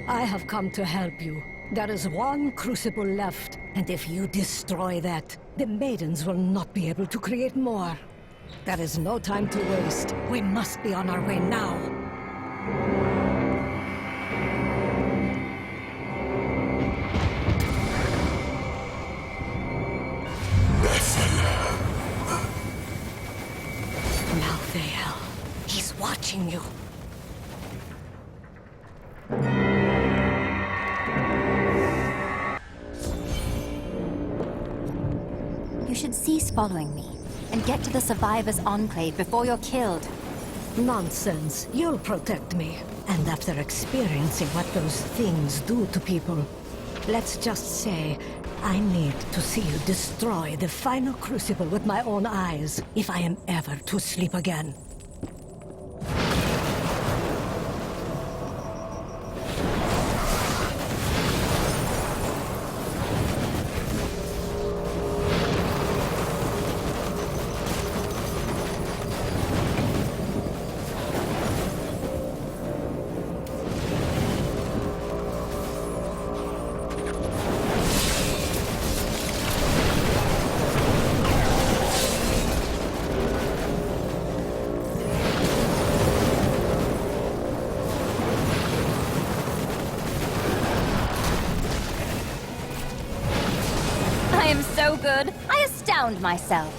I have come to help you. There is one crucible left, and if you destroy that, the maidens will not be able to create more. There is no time to waste. We must be on our way now. Malthael, he's watching you. You should cease following me and get to the Survivors' Enclave before you're killed. Nonsense. You'll protect me. And after experiencing what those things do to people, let's just say I need to see you destroy the final crucible with my own eyes if I am ever to sleep again. I am so good, I astound myself.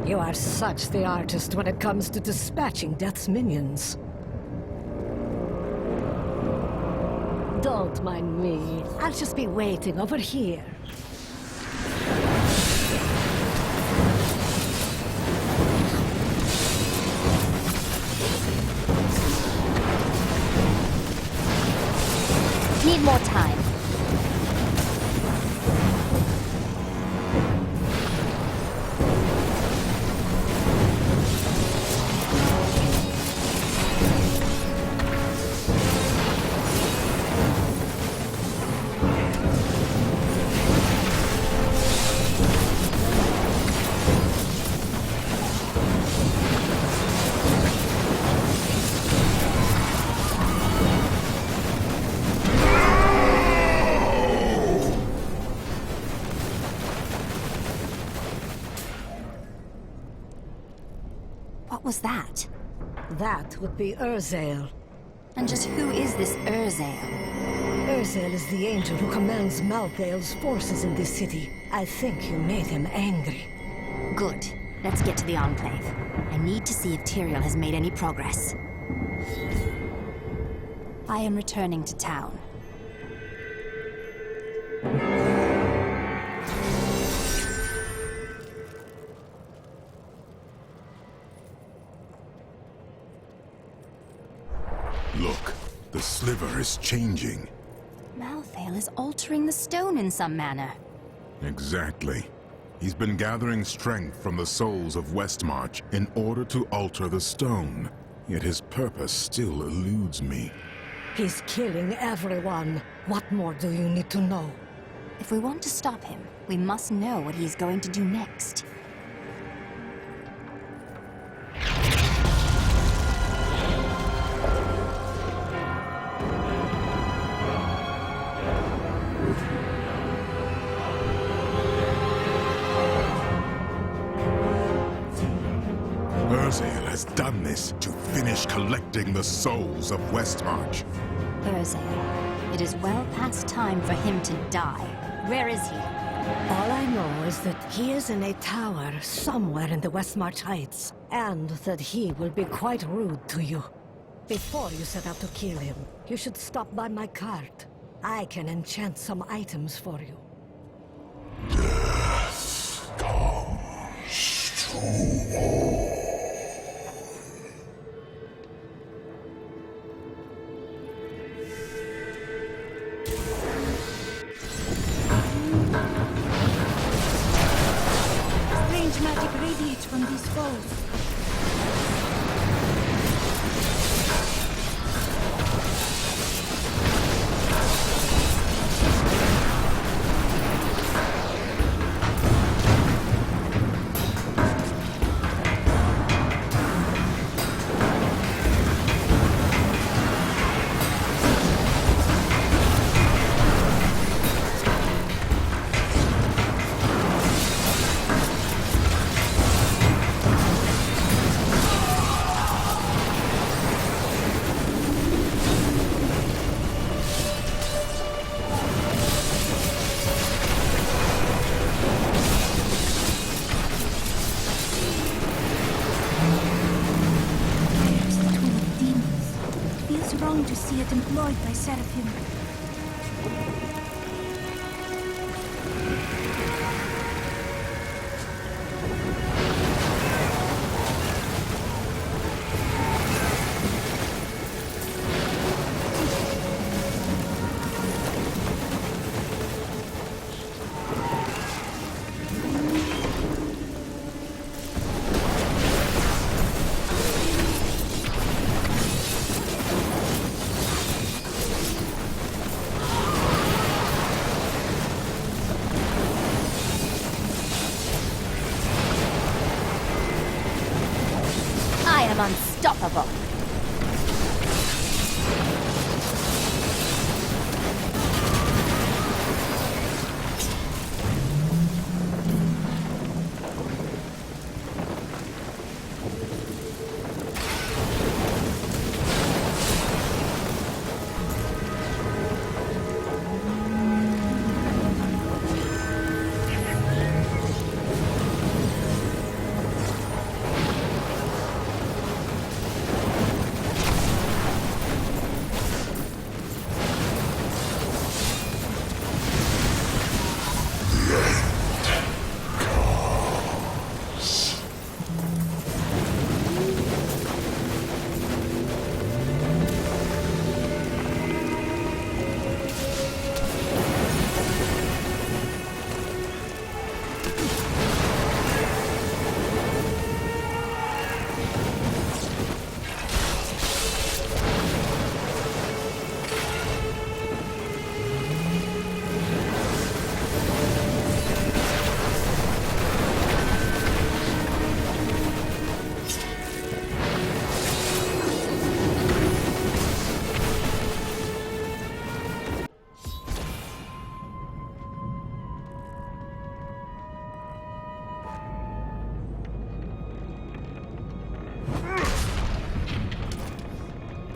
You are such the artist when it comes to dispatching Death's minions. Don't mind me. I'll just be waiting over here. Need more time. What was that? That would be Urzael. And just who is this Urzael? Urzael is the angel who commands Malthael's forces in this city. I think you made him angry. Good. Let's get to the Enclave. I need to see if Tyrael has made any progress. I am returning to town. Look, the sliver is changing. Malthael is altering the stone in some manner. Exactly. He's been gathering strength from the souls of Westmarch in order to alter the stone. Yet his purpose still eludes me. He's killing everyone. What more do you need to know? If we want to stop him, we must know what he's going to do next. Urzael has done this to finish collecting the souls of Westmarch. Urzael, it is well past time for him to die. Where is he? All I know is that he is in a tower somewhere in the Westmarch Heights, and that he will be quite rude to you. Before you set out to kill him, you should stop by my cart. I can enchant some items for you. Death comes to all. Strange magic radiates from these foes. To see it employed by Seraphim. I am unstoppable.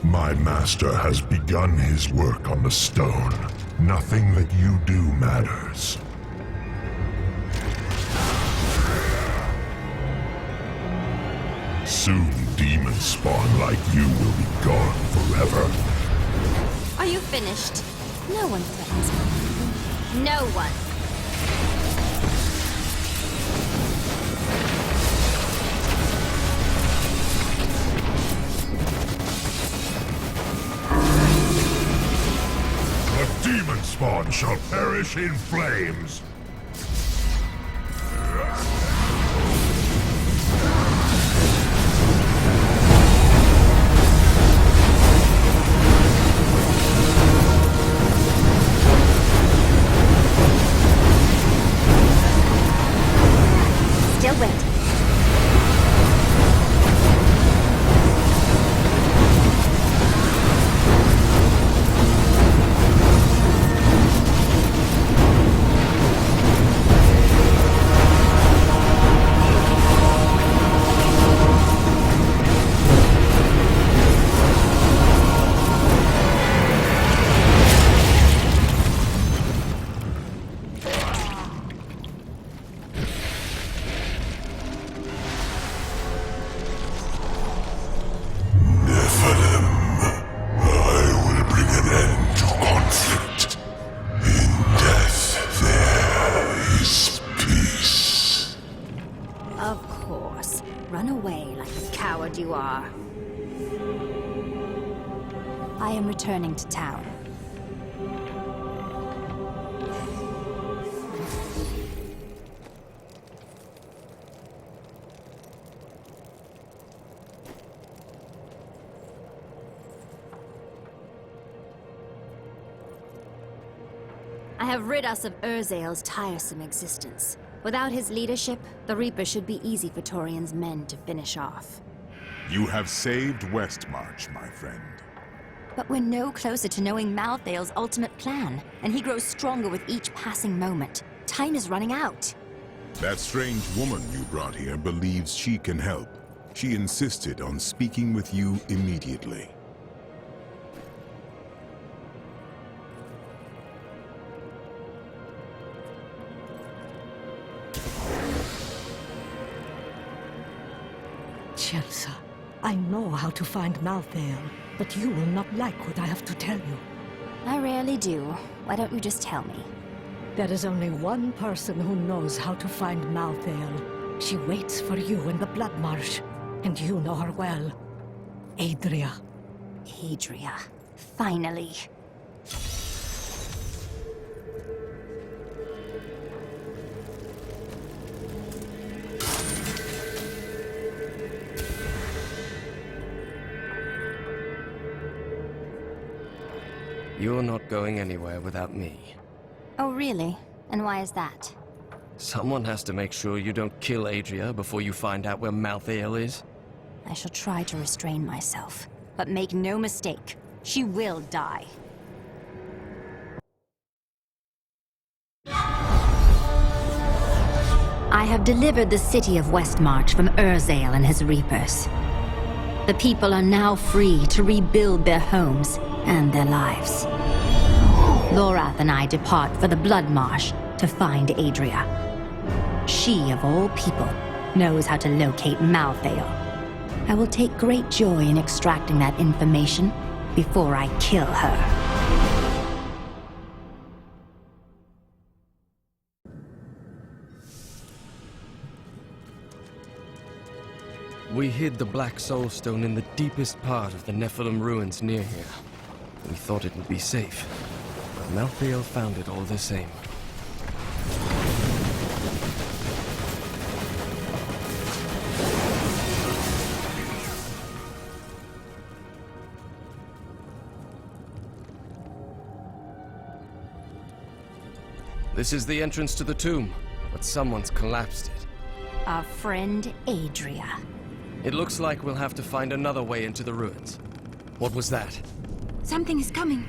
My master has begun his work on the stone. Nothing that you do matters. Soon demons spawn like you will be gone forever. Are you finished? No one threatens me. No one. The demon spawn shall perish in flames. Still waiting. Run away like the coward you are. I am returning to town. I have rid us of Urzael's tiresome existence. Without his leadership, the Reaper should be easy for Torian's men to finish off. You have saved Westmarch, my friend. But we're no closer to knowing Malthael's ultimate plan, and he grows stronger with each passing moment. Time is running out. That strange woman you brought here believes she can help. She insisted on speaking with you immediately. Chelsea, I know how to find Malthael, but you will not like what I have to tell you. I rarely do. Why don't you just tell me? There is only one person who knows how to find Malthael. She waits for you in the Blood Marsh, and you know her well. Adria. Adria. Finally. You're not going anywhere without me. Oh, really? And why is that? Someone has to make sure you don't kill Adria before you find out where Malthael is. I shall try to restrain myself. But make no mistake, she will die. I have delivered the city of Westmarch from Urzael and his Reapers. The people are now free to rebuild their homes and their lives. Lorath and I depart for the Blood Marsh to find Adria. She, of all people, knows how to locate Malthael. I will take great joy in extracting that information before I kill her. We hid the Black Soul Stone in the deepest part of the Nephilim ruins near here. We thought it would be safe, but Malthael found it all the same. This is the entrance to the tomb, but someone's collapsed it. Our friend Adria. It looks like we'll have to find another way into the ruins. What was that? Something is coming.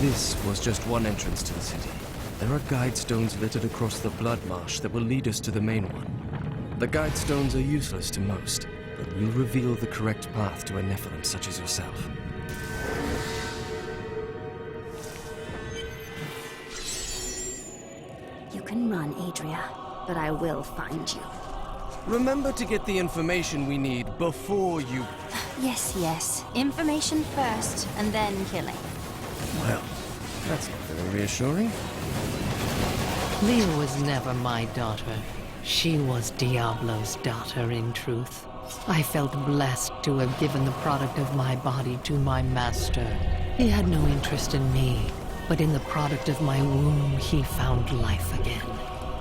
This was just one entrance to the city. There are guide stones littered across the Blood Marsh that will lead us to the main one. The guide stones are useless to most, but will reveal the correct path to a Nephilim such as yourself. You can run, Adria, but I will find you. Remember to get the information we need before you... Yes, yes. Information first, and then killing. Well, that's not very reassuring. Leah was never my daughter. She was Diablo's daughter, in truth. I felt blessed to have given the product of my body to my master. He had no interest in me, but in the product of my womb he found life again.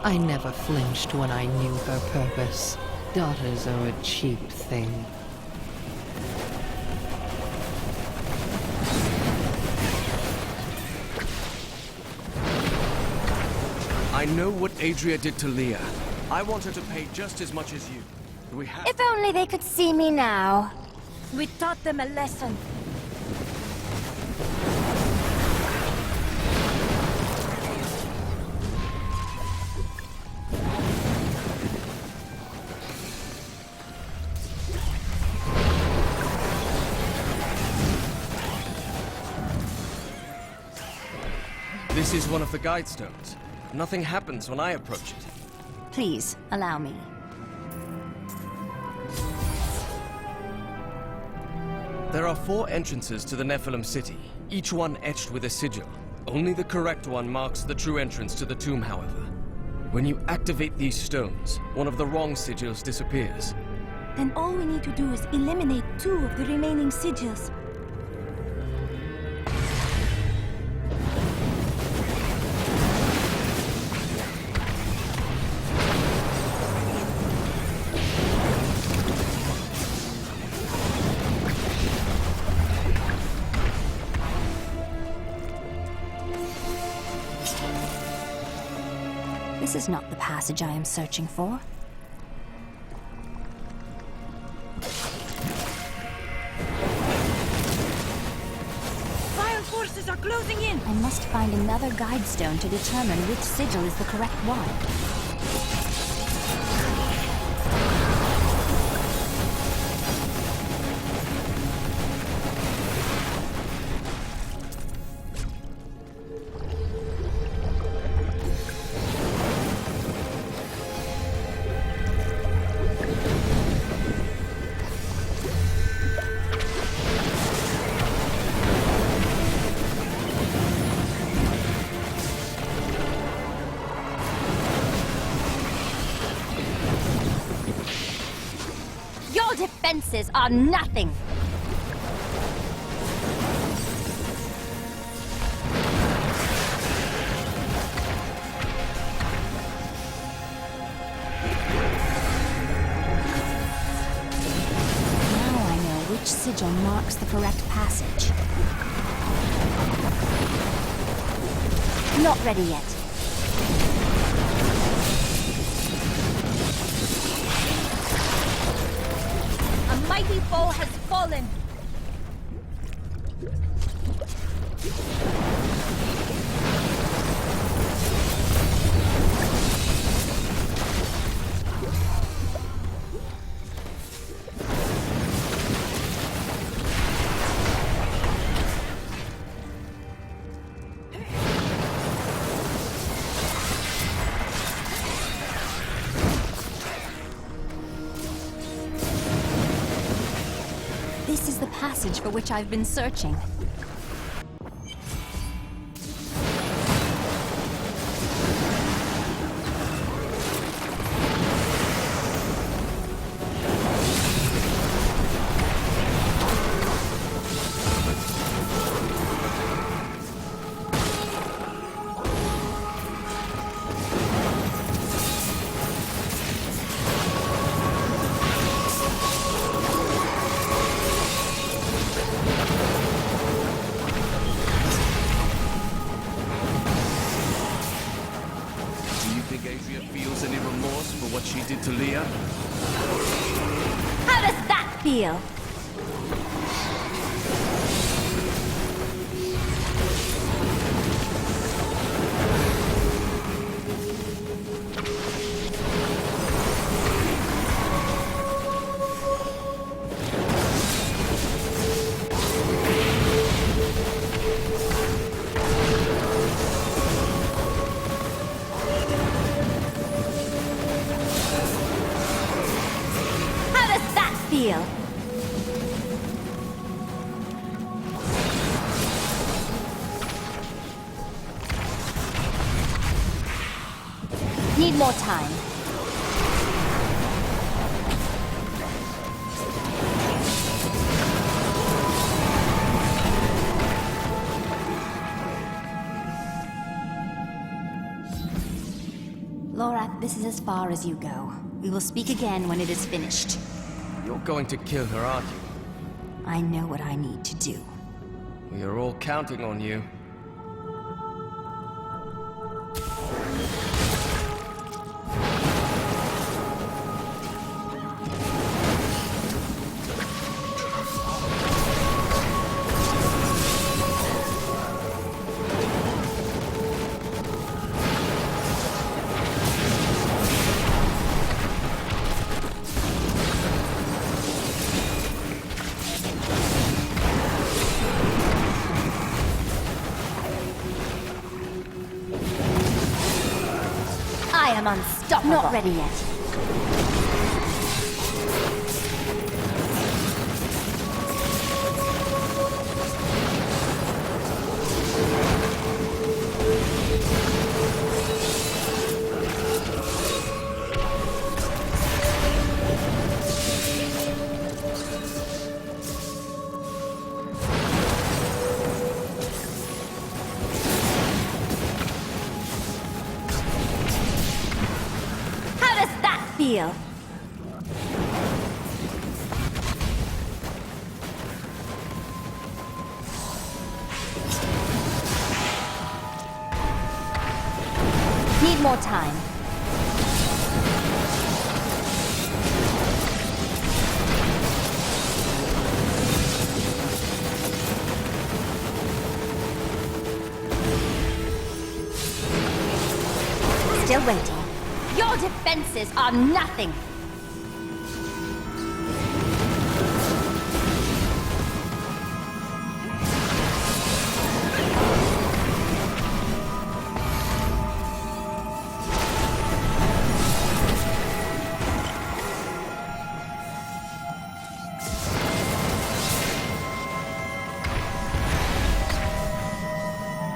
I never flinched when I knew her purpose. Daughters are a cheap thing. I know what Adria did to Leah. I want her to pay just as much as you. Do we have... If only they could see me now. We taught them a lesson. This is one of the guide stones. Nothing happens when I approach it. Please, allow me. There are 4 entrances to the Nephilim city, each one etched with a sigil. Only the correct one marks the true entrance to the tomb, however. When you activate these stones, one of the wrong sigils disappears. Then all we need to do is eliminate 2 of the remaining sigils. This is not the passage I am searching for. Fire forces are closing in! I must find another guide stone to determine which sigil is the correct one. Your defenses are nothing! Now I know which sigil marks the correct passage. Not ready yet. A mighty foe has fallen! This is the passage for which I've been searching. Feels any remorse for what she did to Leah? How does that feel? Feel. Need more time. Laura, this is as far as you go. We will speak again when it is finished. You're going to kill her, aren't you? I know what I need to do. We are all counting on you. I am unstoppable. Not ready yet. Feel. Need more time. Still waiting. Your defenses are nothing!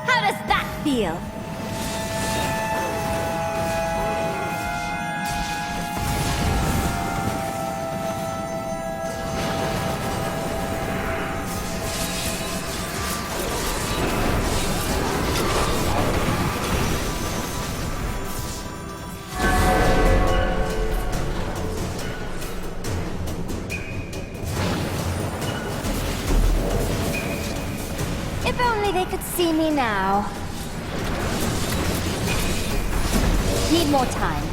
How does that feel? If only they could see me now. Need more time.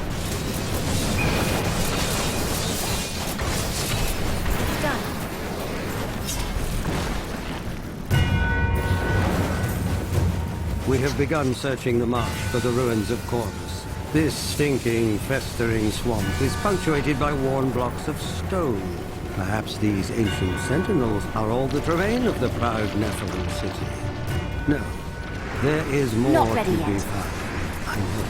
Done. We have begun searching the marsh for the ruins of Corvus. This stinking, festering swamp is punctuated by worn blocks of stone. Perhaps these ancient sentinels are all that remain of the proud Nephilim city. No, there is more to be found. I know.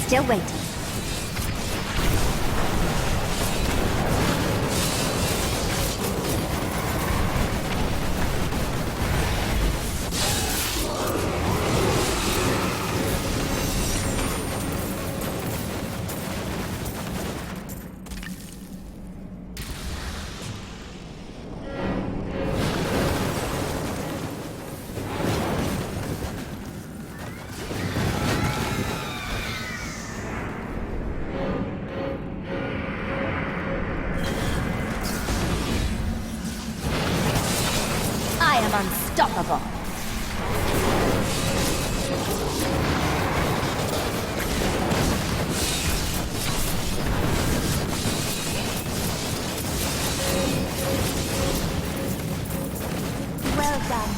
Still waiting. I am unstoppable. Well done.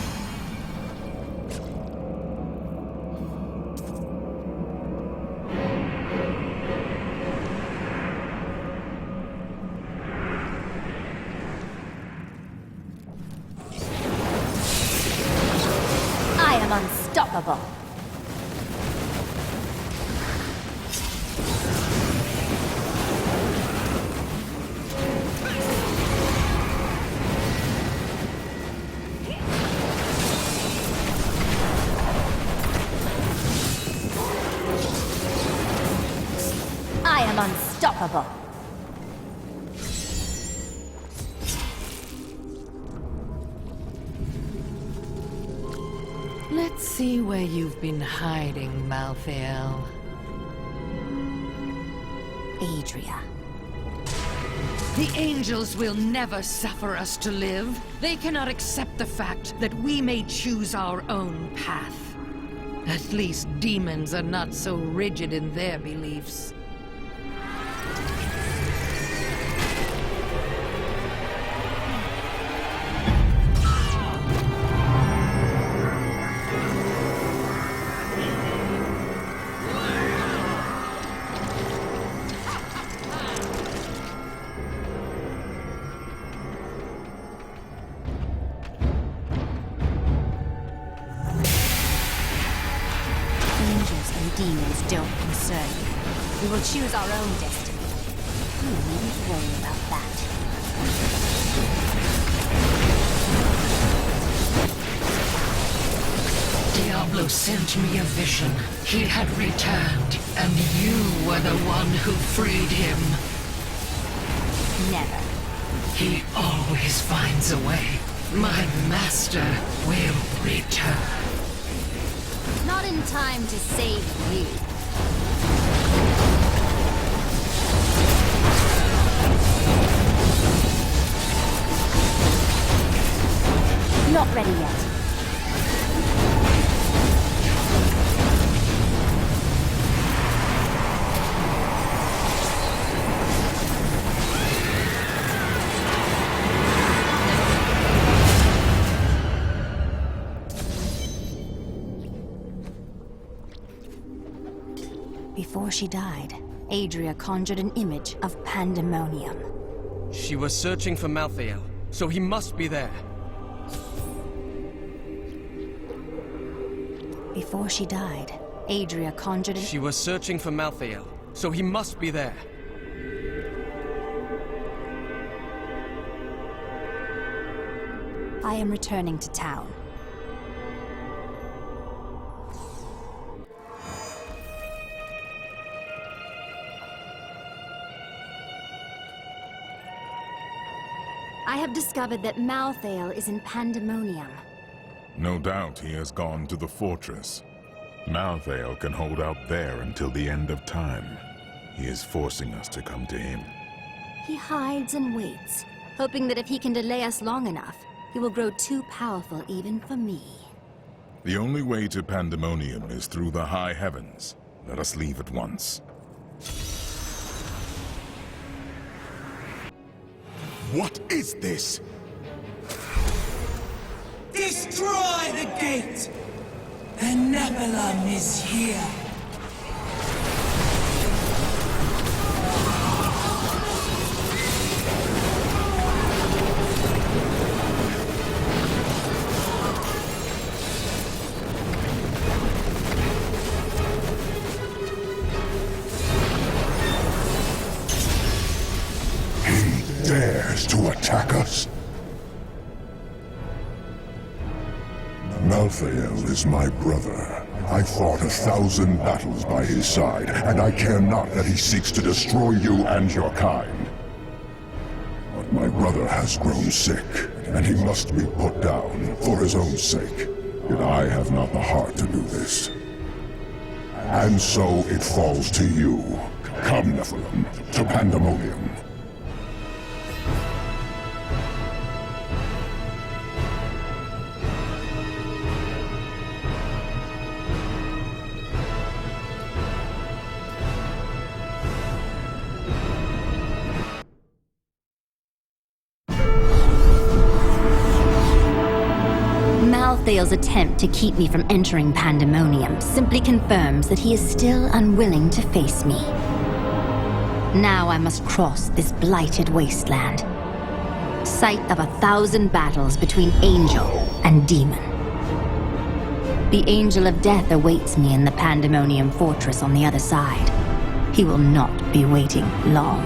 I am unstoppable. I am unstoppable. Let's see where you've been hiding, Malthael. Adria. The angels will never suffer us to live. They cannot accept the fact that we may choose our own path. At least demons are not so rigid in their beliefs. demons don't concern you. We will choose our own destiny. You needn't worry about that. Diablo sent me a vision. He had returned, and you were the one who freed him. Never. He always finds a way. My master will return. Not in time to save you. Not ready yet. Before she died, Adria conjured an image of pandemonium. She was searching for Malthael, so he must be there. Before she died, Adria conjured an... She was searching for Malthael, so he must be there. I am returning to town. I have discovered that Malthael is in Pandemonium. No doubt he has gone to the fortress. Malthael can hold out there until the end of time. He is forcing us to come to him. He hides and waits, hoping that if he can delay us long enough, he will grow too powerful even for me. The only way to Pandemonium is through the high heavens. Let us leave at once. What is this? Destroy the gate! The Nephilim is here! He dares to attack us? Malthael is my brother. I fought 1,000 battles by his side, and I care not that he seeks to destroy you and your kind. But my brother has grown sick, and he must be put down for his own sake. Yet I have not the heart to do this. And so it falls to you. Come, Nephilim, to Pandemonium. Malthael's attempt to keep me from entering Pandemonium simply confirms that he is still unwilling to face me. Now I must cross this blighted wasteland. Site of 1,000 battles between angel and demon. The Angel of Death awaits me in the Pandemonium fortress on the other side. He will not be waiting long.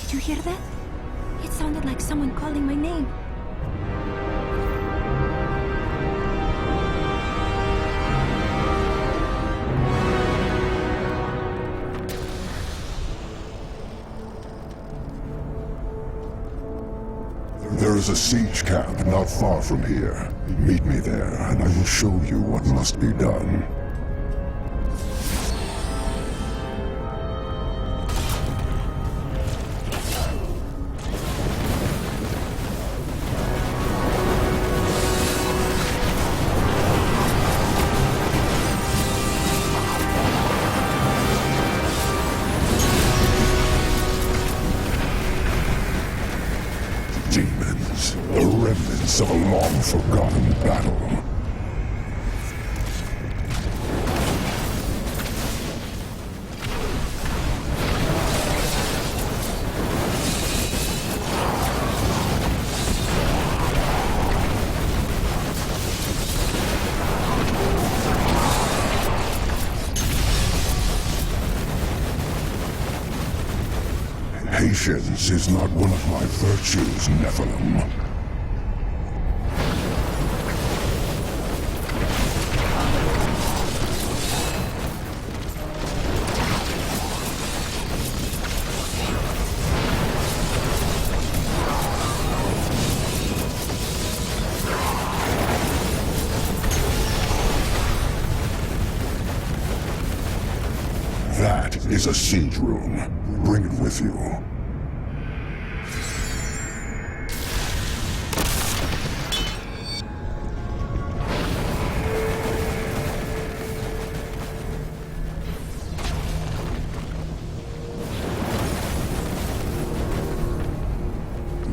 Did you hear that? It sounded like someone calling my name. There is a siege camp not far from here. Meet me there, and I will show you what must be done. Demons, the remnants of a long-forgotten battle. Patience is not one of my virtues, Nephilim. That is a siege room. Bring it with you.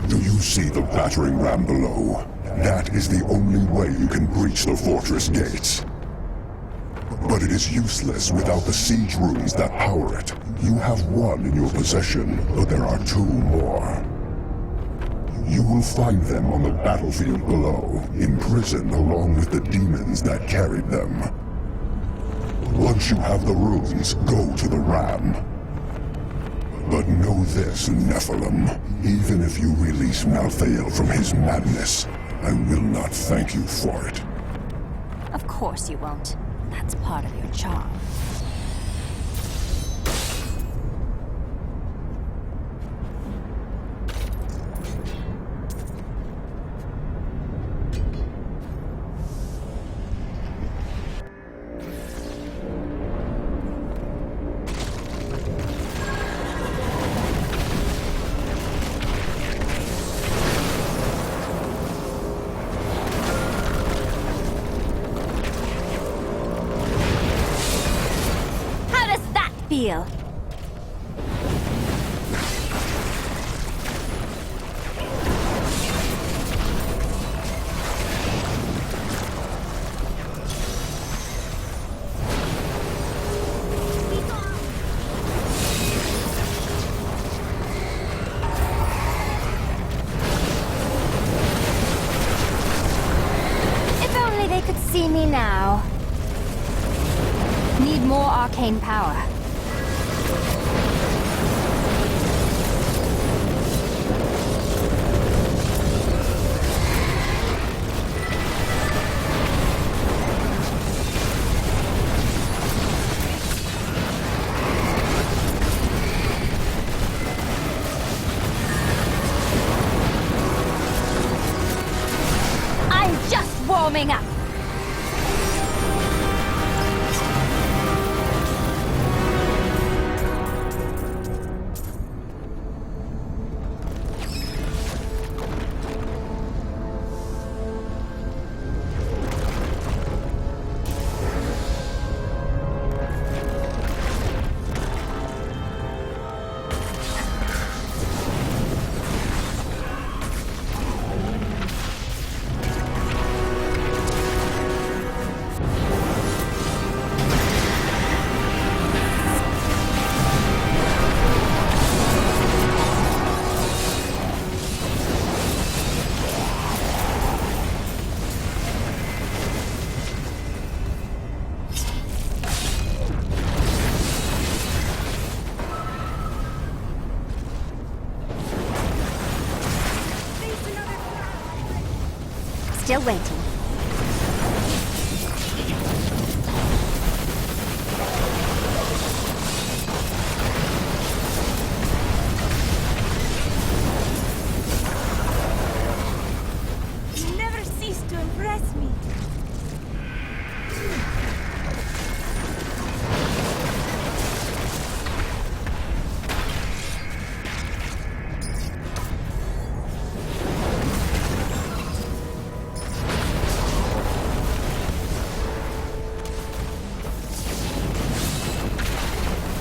Do you see the battering ram below? That is the only way you can breach the fortress gates. But it is useless without the siege rooms that power it. You have one in your possession, but there are two more. You will find them on the battlefield below, imprisoned along with the demons that carried them. Once you have the runes, go to the ram. But know this, Nephilim. Even if you release Malthael from his madness, I will not thank you for it. Of course you won't. That's part of your charm. Feel. If only they could see me now. Need more arcane power. Warming up. Still waiting. You never cease to impress me.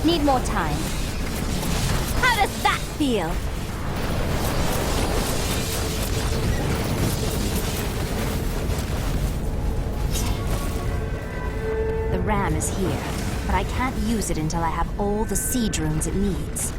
Need more time. How does that feel? The ram is here, but I can't use it until I have all the siege runes it needs.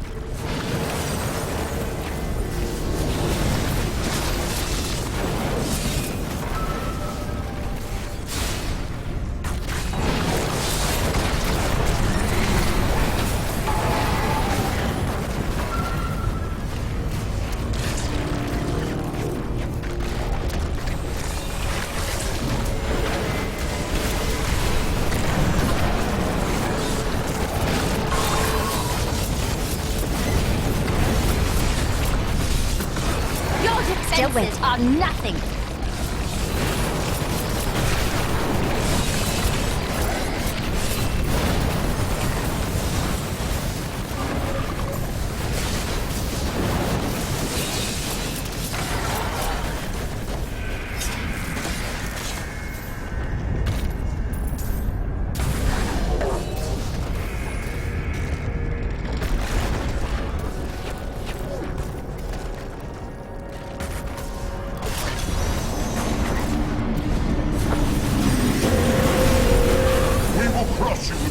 defenses are nothing!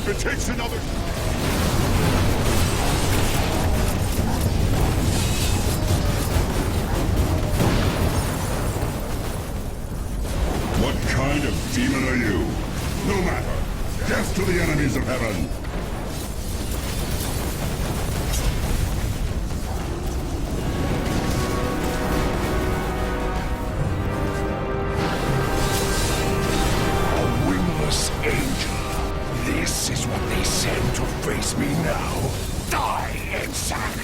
If it takes another... What kind of demon are you? No matter. Death to the enemies of heaven! A wingless angel. This is what they send to face me now. Die, insect!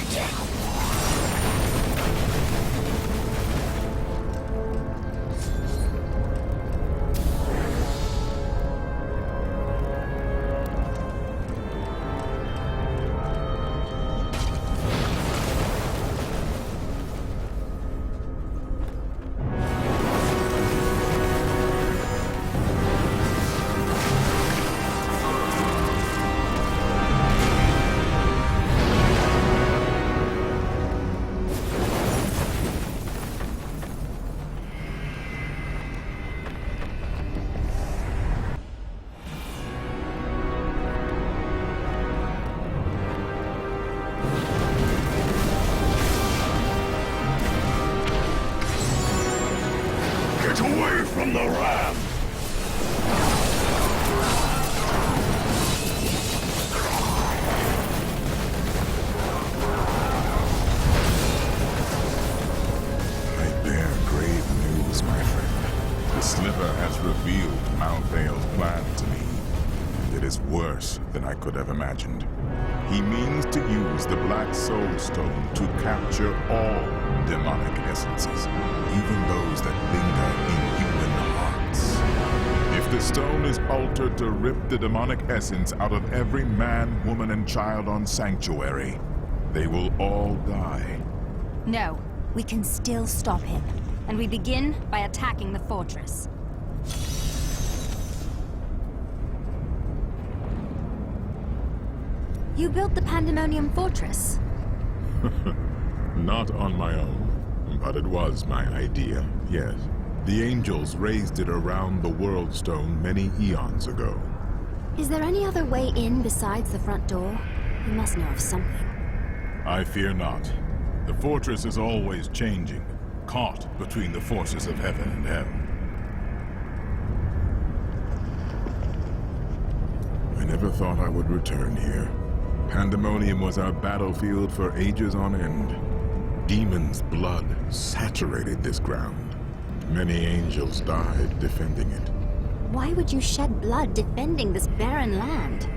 Get away from the ram! I bear grave news, my friend. The Sliver has revealed Malthael's plan to me, and it is worse than I could have imagined. He means to use the Black Soul Stone to capture all demonic essences, even those that linger in human hearts. If the stone is altered to rip the demonic essence out of every man, woman, and child on Sanctuary, they will all die. No, we can still stop him. And we begin by attacking the fortress. You built the Pandemonium Fortress? Not on my own, but it was my idea, yes. The angels raised it around the World Stone many eons ago. Is there any other way in besides the front door? You must know of something. I fear not. The fortress is always changing, caught between the forces of heaven and hell. I never thought I would return here. Pandemonium was our battlefield for ages on end. Demons' blood saturated this ground. Many angels died defending it. Why would you shed blood defending this barren land?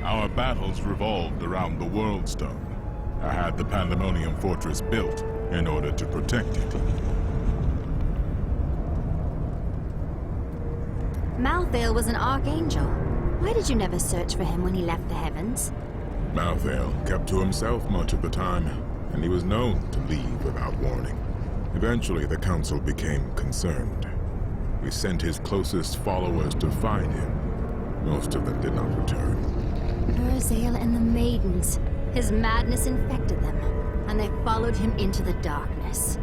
Our battles revolved around the World Stone. I had the Pandemonium Fortress built in order to protect it. Malthael was an archangel. Why did you never search for him when he left the heavens? Malthael kept to himself much of the time, and he was known to leave without warning. Eventually, the Council became concerned. We sent his closest followers to find him. Most of them did not return. Urzael and the Maidens. His madness infected them, and they followed him into the darkness.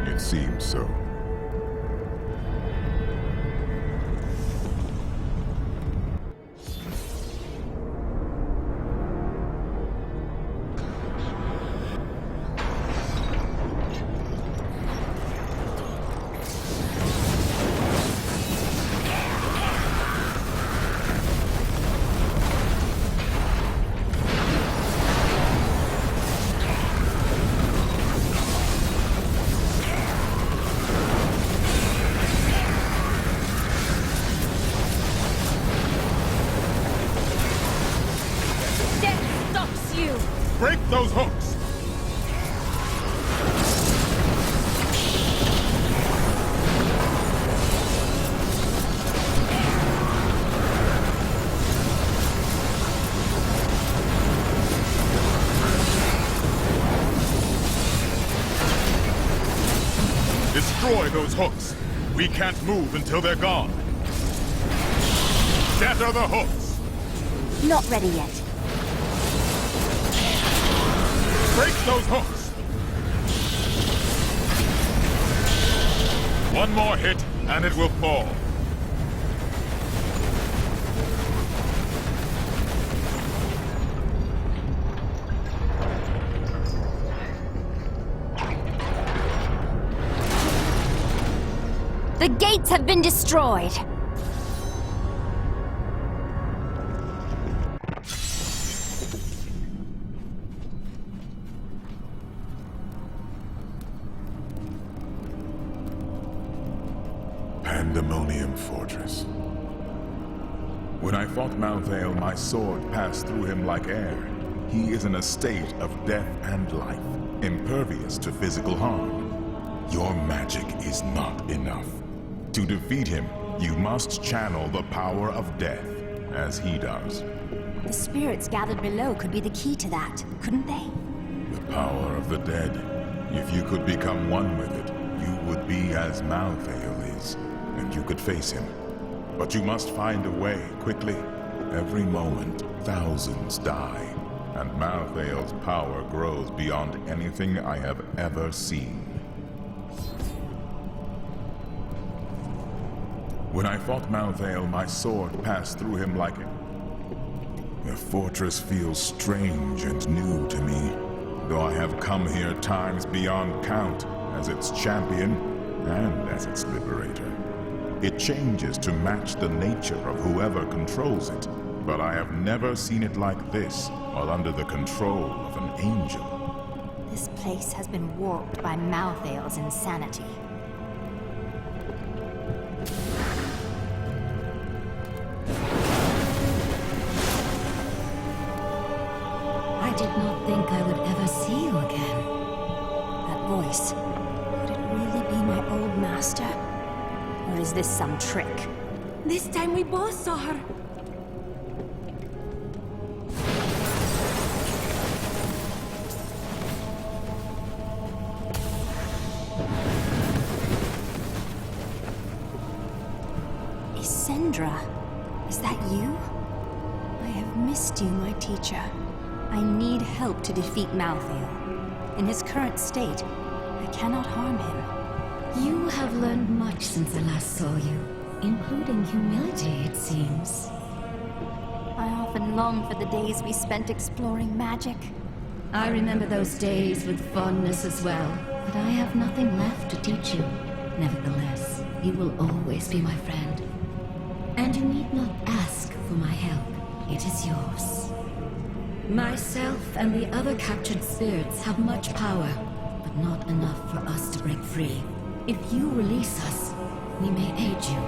It seemed so. Break those hooks! Destroy those hooks. We can't move until they're gone. Shatter the hooks. Not ready yet. Break those hooks. One more hit, and it will fall. The gates have been destroyed. Pandemonium Fortress. When I fought Malthael, my sword passed through him like air. He is in a state of death and life, impervious to physical harm. Your magic is not enough. To defeat him, you must channel the power of death, as he does. The spirits gathered below could be the key to that, couldn't they? The power of the dead. If you could become one with it, you would be as Malthael is, and you could face him. But you must find a way, quickly. Every moment, thousands die, and Malthael's power grows beyond anything I have ever seen. When I fought Malthael, my sword passed through him like it. The fortress feels strange and new to me, though I have come here times beyond count as its champion and as its liberator. It changes to match the nature of whoever controls it, but I have never seen it like this while under the control of an angel. This place has been warped by Malthael's insanity. I did not think I would ever see you again. That voice, could it really be my old master? Or is this some trick? This time we both saw her. Isendra, is that you? I have missed you, my teacher. I need help to defeat Malthael. In his current state, I cannot harm him. You have learned much since I last saw you, including humility, it seems. I often long for the days we spent exploring magic. I remember those days with fondness as well, but I have nothing left to teach you. Nevertheless, you will always be my friend. And you need not ask for my help. It is yours. Myself and the other captured spirits have much power, but not enough for us to break free. If you release us, we may aid you.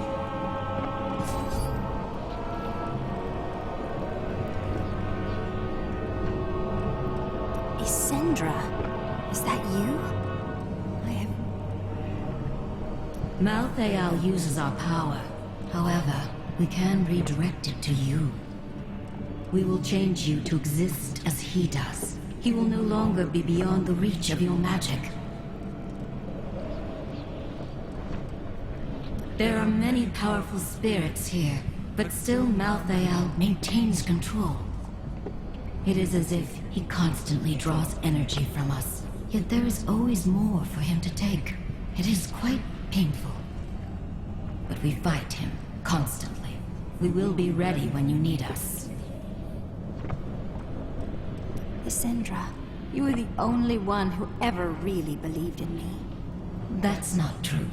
Isendra, is that you? I have... Malthael uses our power. However, we can redirect it to you. We will change you to exist as he does. He will no longer be beyond the reach of your magic. There are many powerful spirits here, but still Malthael maintains control. It is as if he constantly draws energy from us, yet there is always more for him to take. It is quite painful. But we fight him constantly. We will be ready when you need us. Isendra, you were the only one who ever really believed in me. That's not true.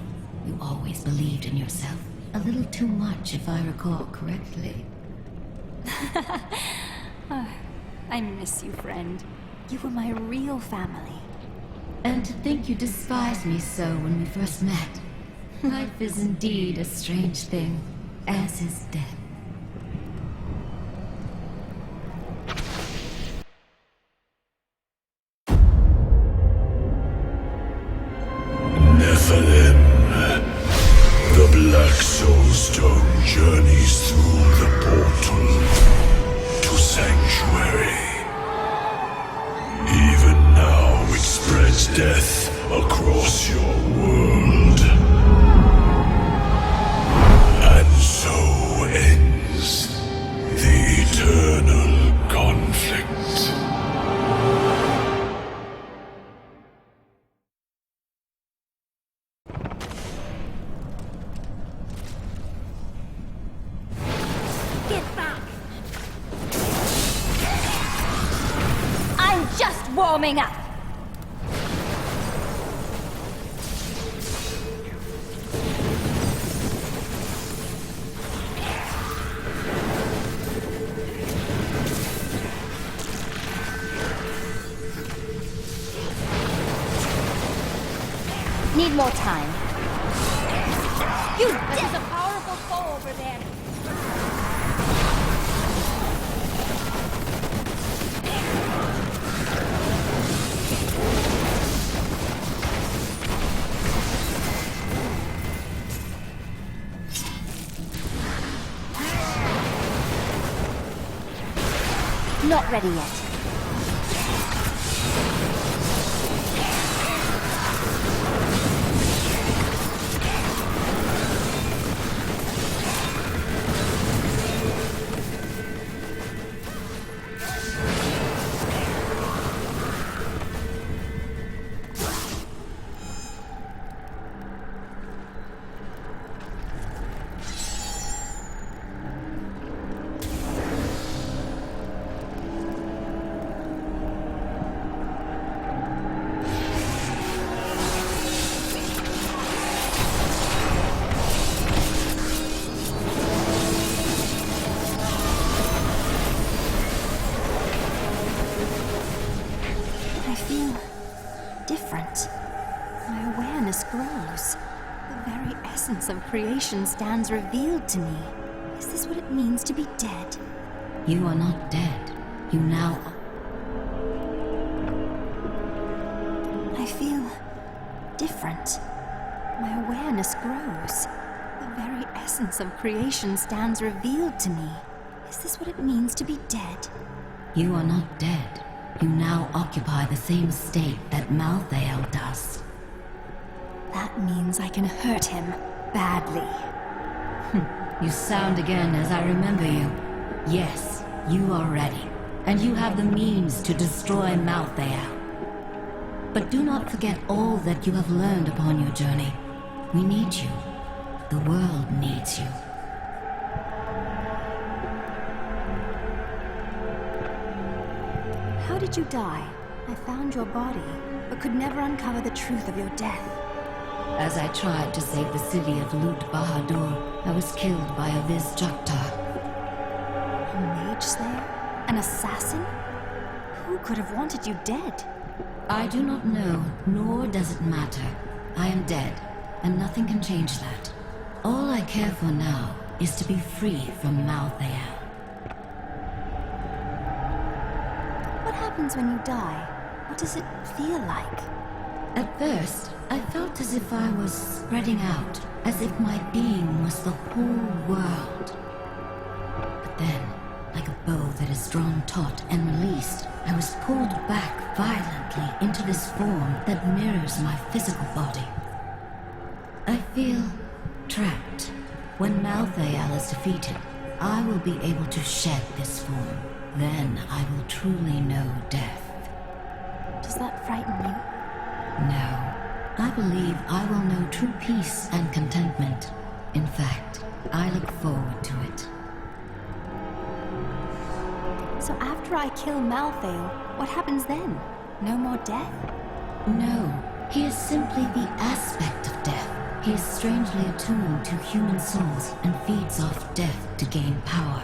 You always believed in yourself. A little too much, if I recall correctly. I miss you, friend. You were my real family. And to think you despised me so when we first met. Life is indeed a strange thing, as is death. Nephilim. The Black Soulstone journeys through the portal to Sanctuary. Even now it spreads death across your world. warming up. Need more time. There's a powerful foe over there. Not ready yet. Of creation stands revealed to me. Is this what it means to be dead? You are not dead. You now I feel different. My awareness grows. The very essence of creation stands revealed to me. Is this what it means to be dead? You are not dead. You now occupy the same state that Malthael does. That means I can hurt him. Badly. You sound again as I remember you. Yes, you are ready, and you have the means to destroy Malthael. But do not forget all that you have learned upon your journey. We need you. The world needs you. How did you die? I found your body, but could never uncover the truth of your death. As I tried to save the city of Lut Bahadur, I was killed by a Viz Joktar. A mage slayer? An assassin? Who could have wanted you dead? I do not know, nor does it matter. I am dead, and nothing can change that. All I care for now is to be free from Malthael. What happens when you die? What does it feel like? At first, I felt as if I was spreading out, as if my being was the whole world. But then, like a bow that is drawn taut and released, I was pulled back violently into this form that mirrors my physical body. I feel trapped. When Malthael is defeated, I will be able to shed this form. Then I will truly know death. Does that frighten you? No. I believe I will know true peace and contentment. In fact, I look forward to it. So after I kill Malthael, what happens then? No more death? No. He is simply the aspect of death. He is strangely attuned to human souls and feeds off death to gain power.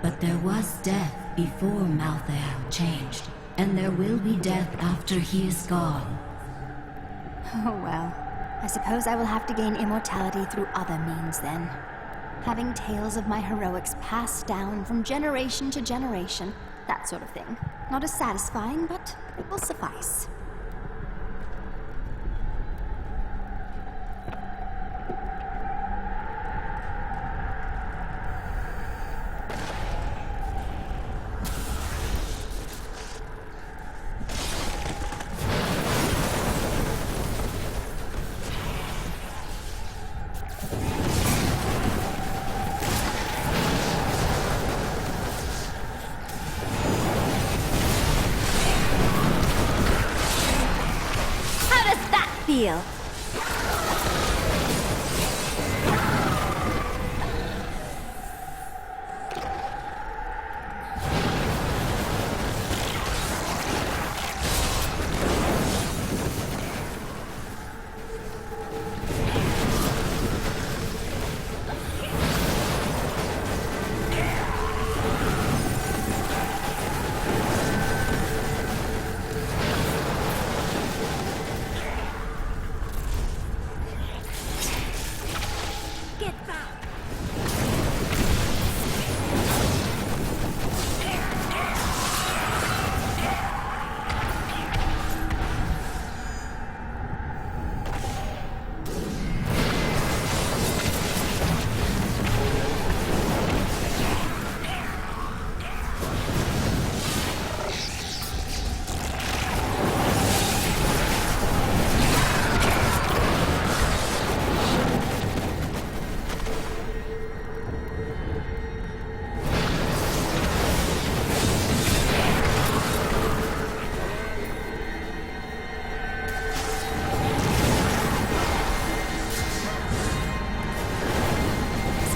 But there was death before Malthael changed, and there will be death after he is gone. Oh well, I suppose I will have to gain immortality through other means then. Having tales of my heroics passed down from generation to generation, that sort of thing. Not as satisfying, but it will suffice. Feel.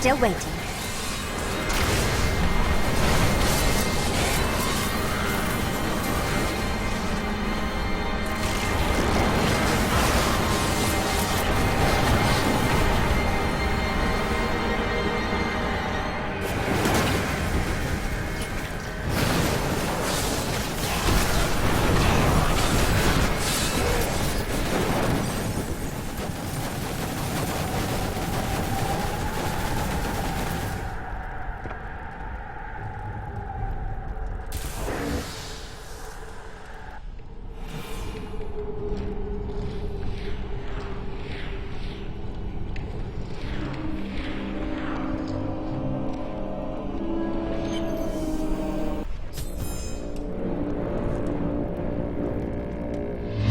still waiting.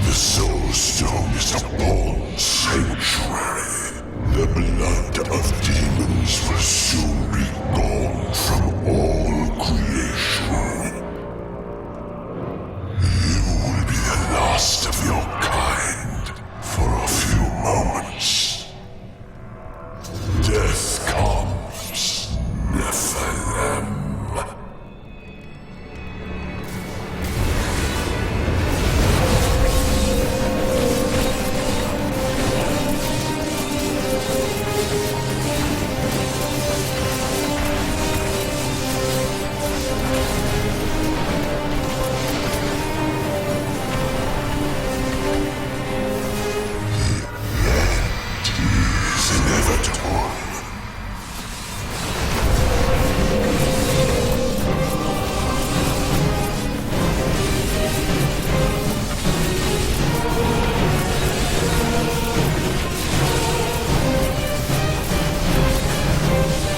The Soul Stone is a born sanctuary. The blood of demons will soon be gone from all creation. You will be the last of your kind for a few moments. Death comes, Nephilim.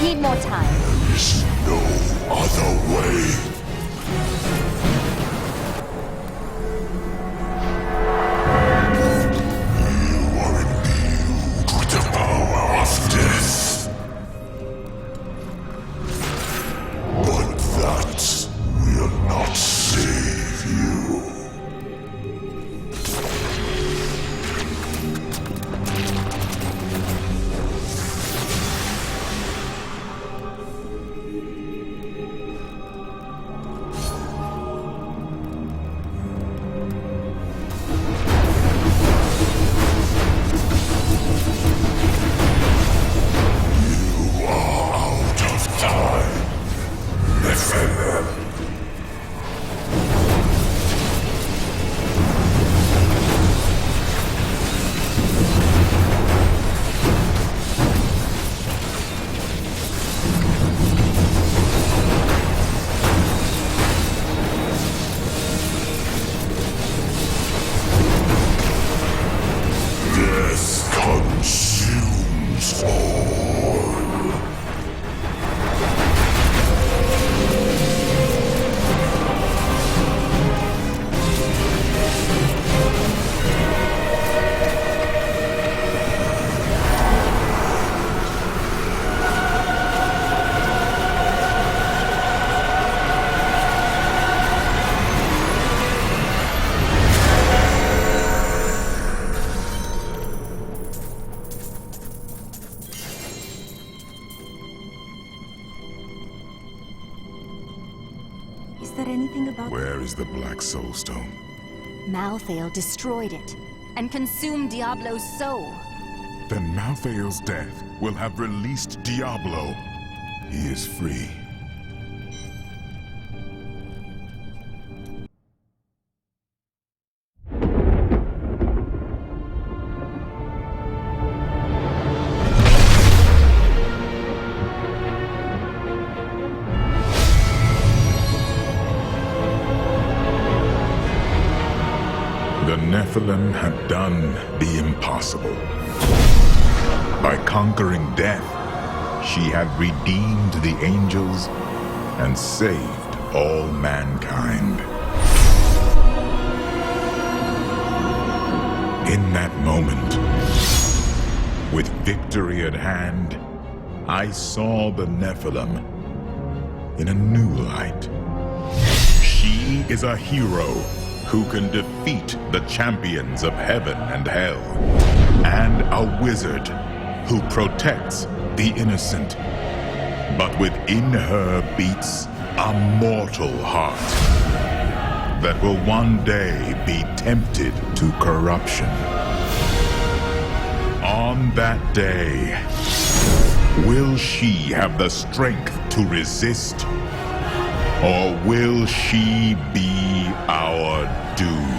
Need more time. There is no other way. You are imbued with the power of death. But that will not save you. You are out of time, Nephilim. Death consumes all. Is there anything about... Where is the Black Soul Stone? Malthael destroyed it and consumed Diablo's soul. Then Malthael's death will have released Diablo. He is free. The Nephilim have done the impossible. By conquering death, she had redeemed the angels and saved all mankind. In that moment, with victory at hand, I saw the Nephilim in a new light. She is a hero who can defeat the champions of heaven and hell, and a wizard who protects the innocent. But within her beats a mortal heart that will one day be tempted to corruption. On that day, will she have the strength to resist? Or will she be our doom?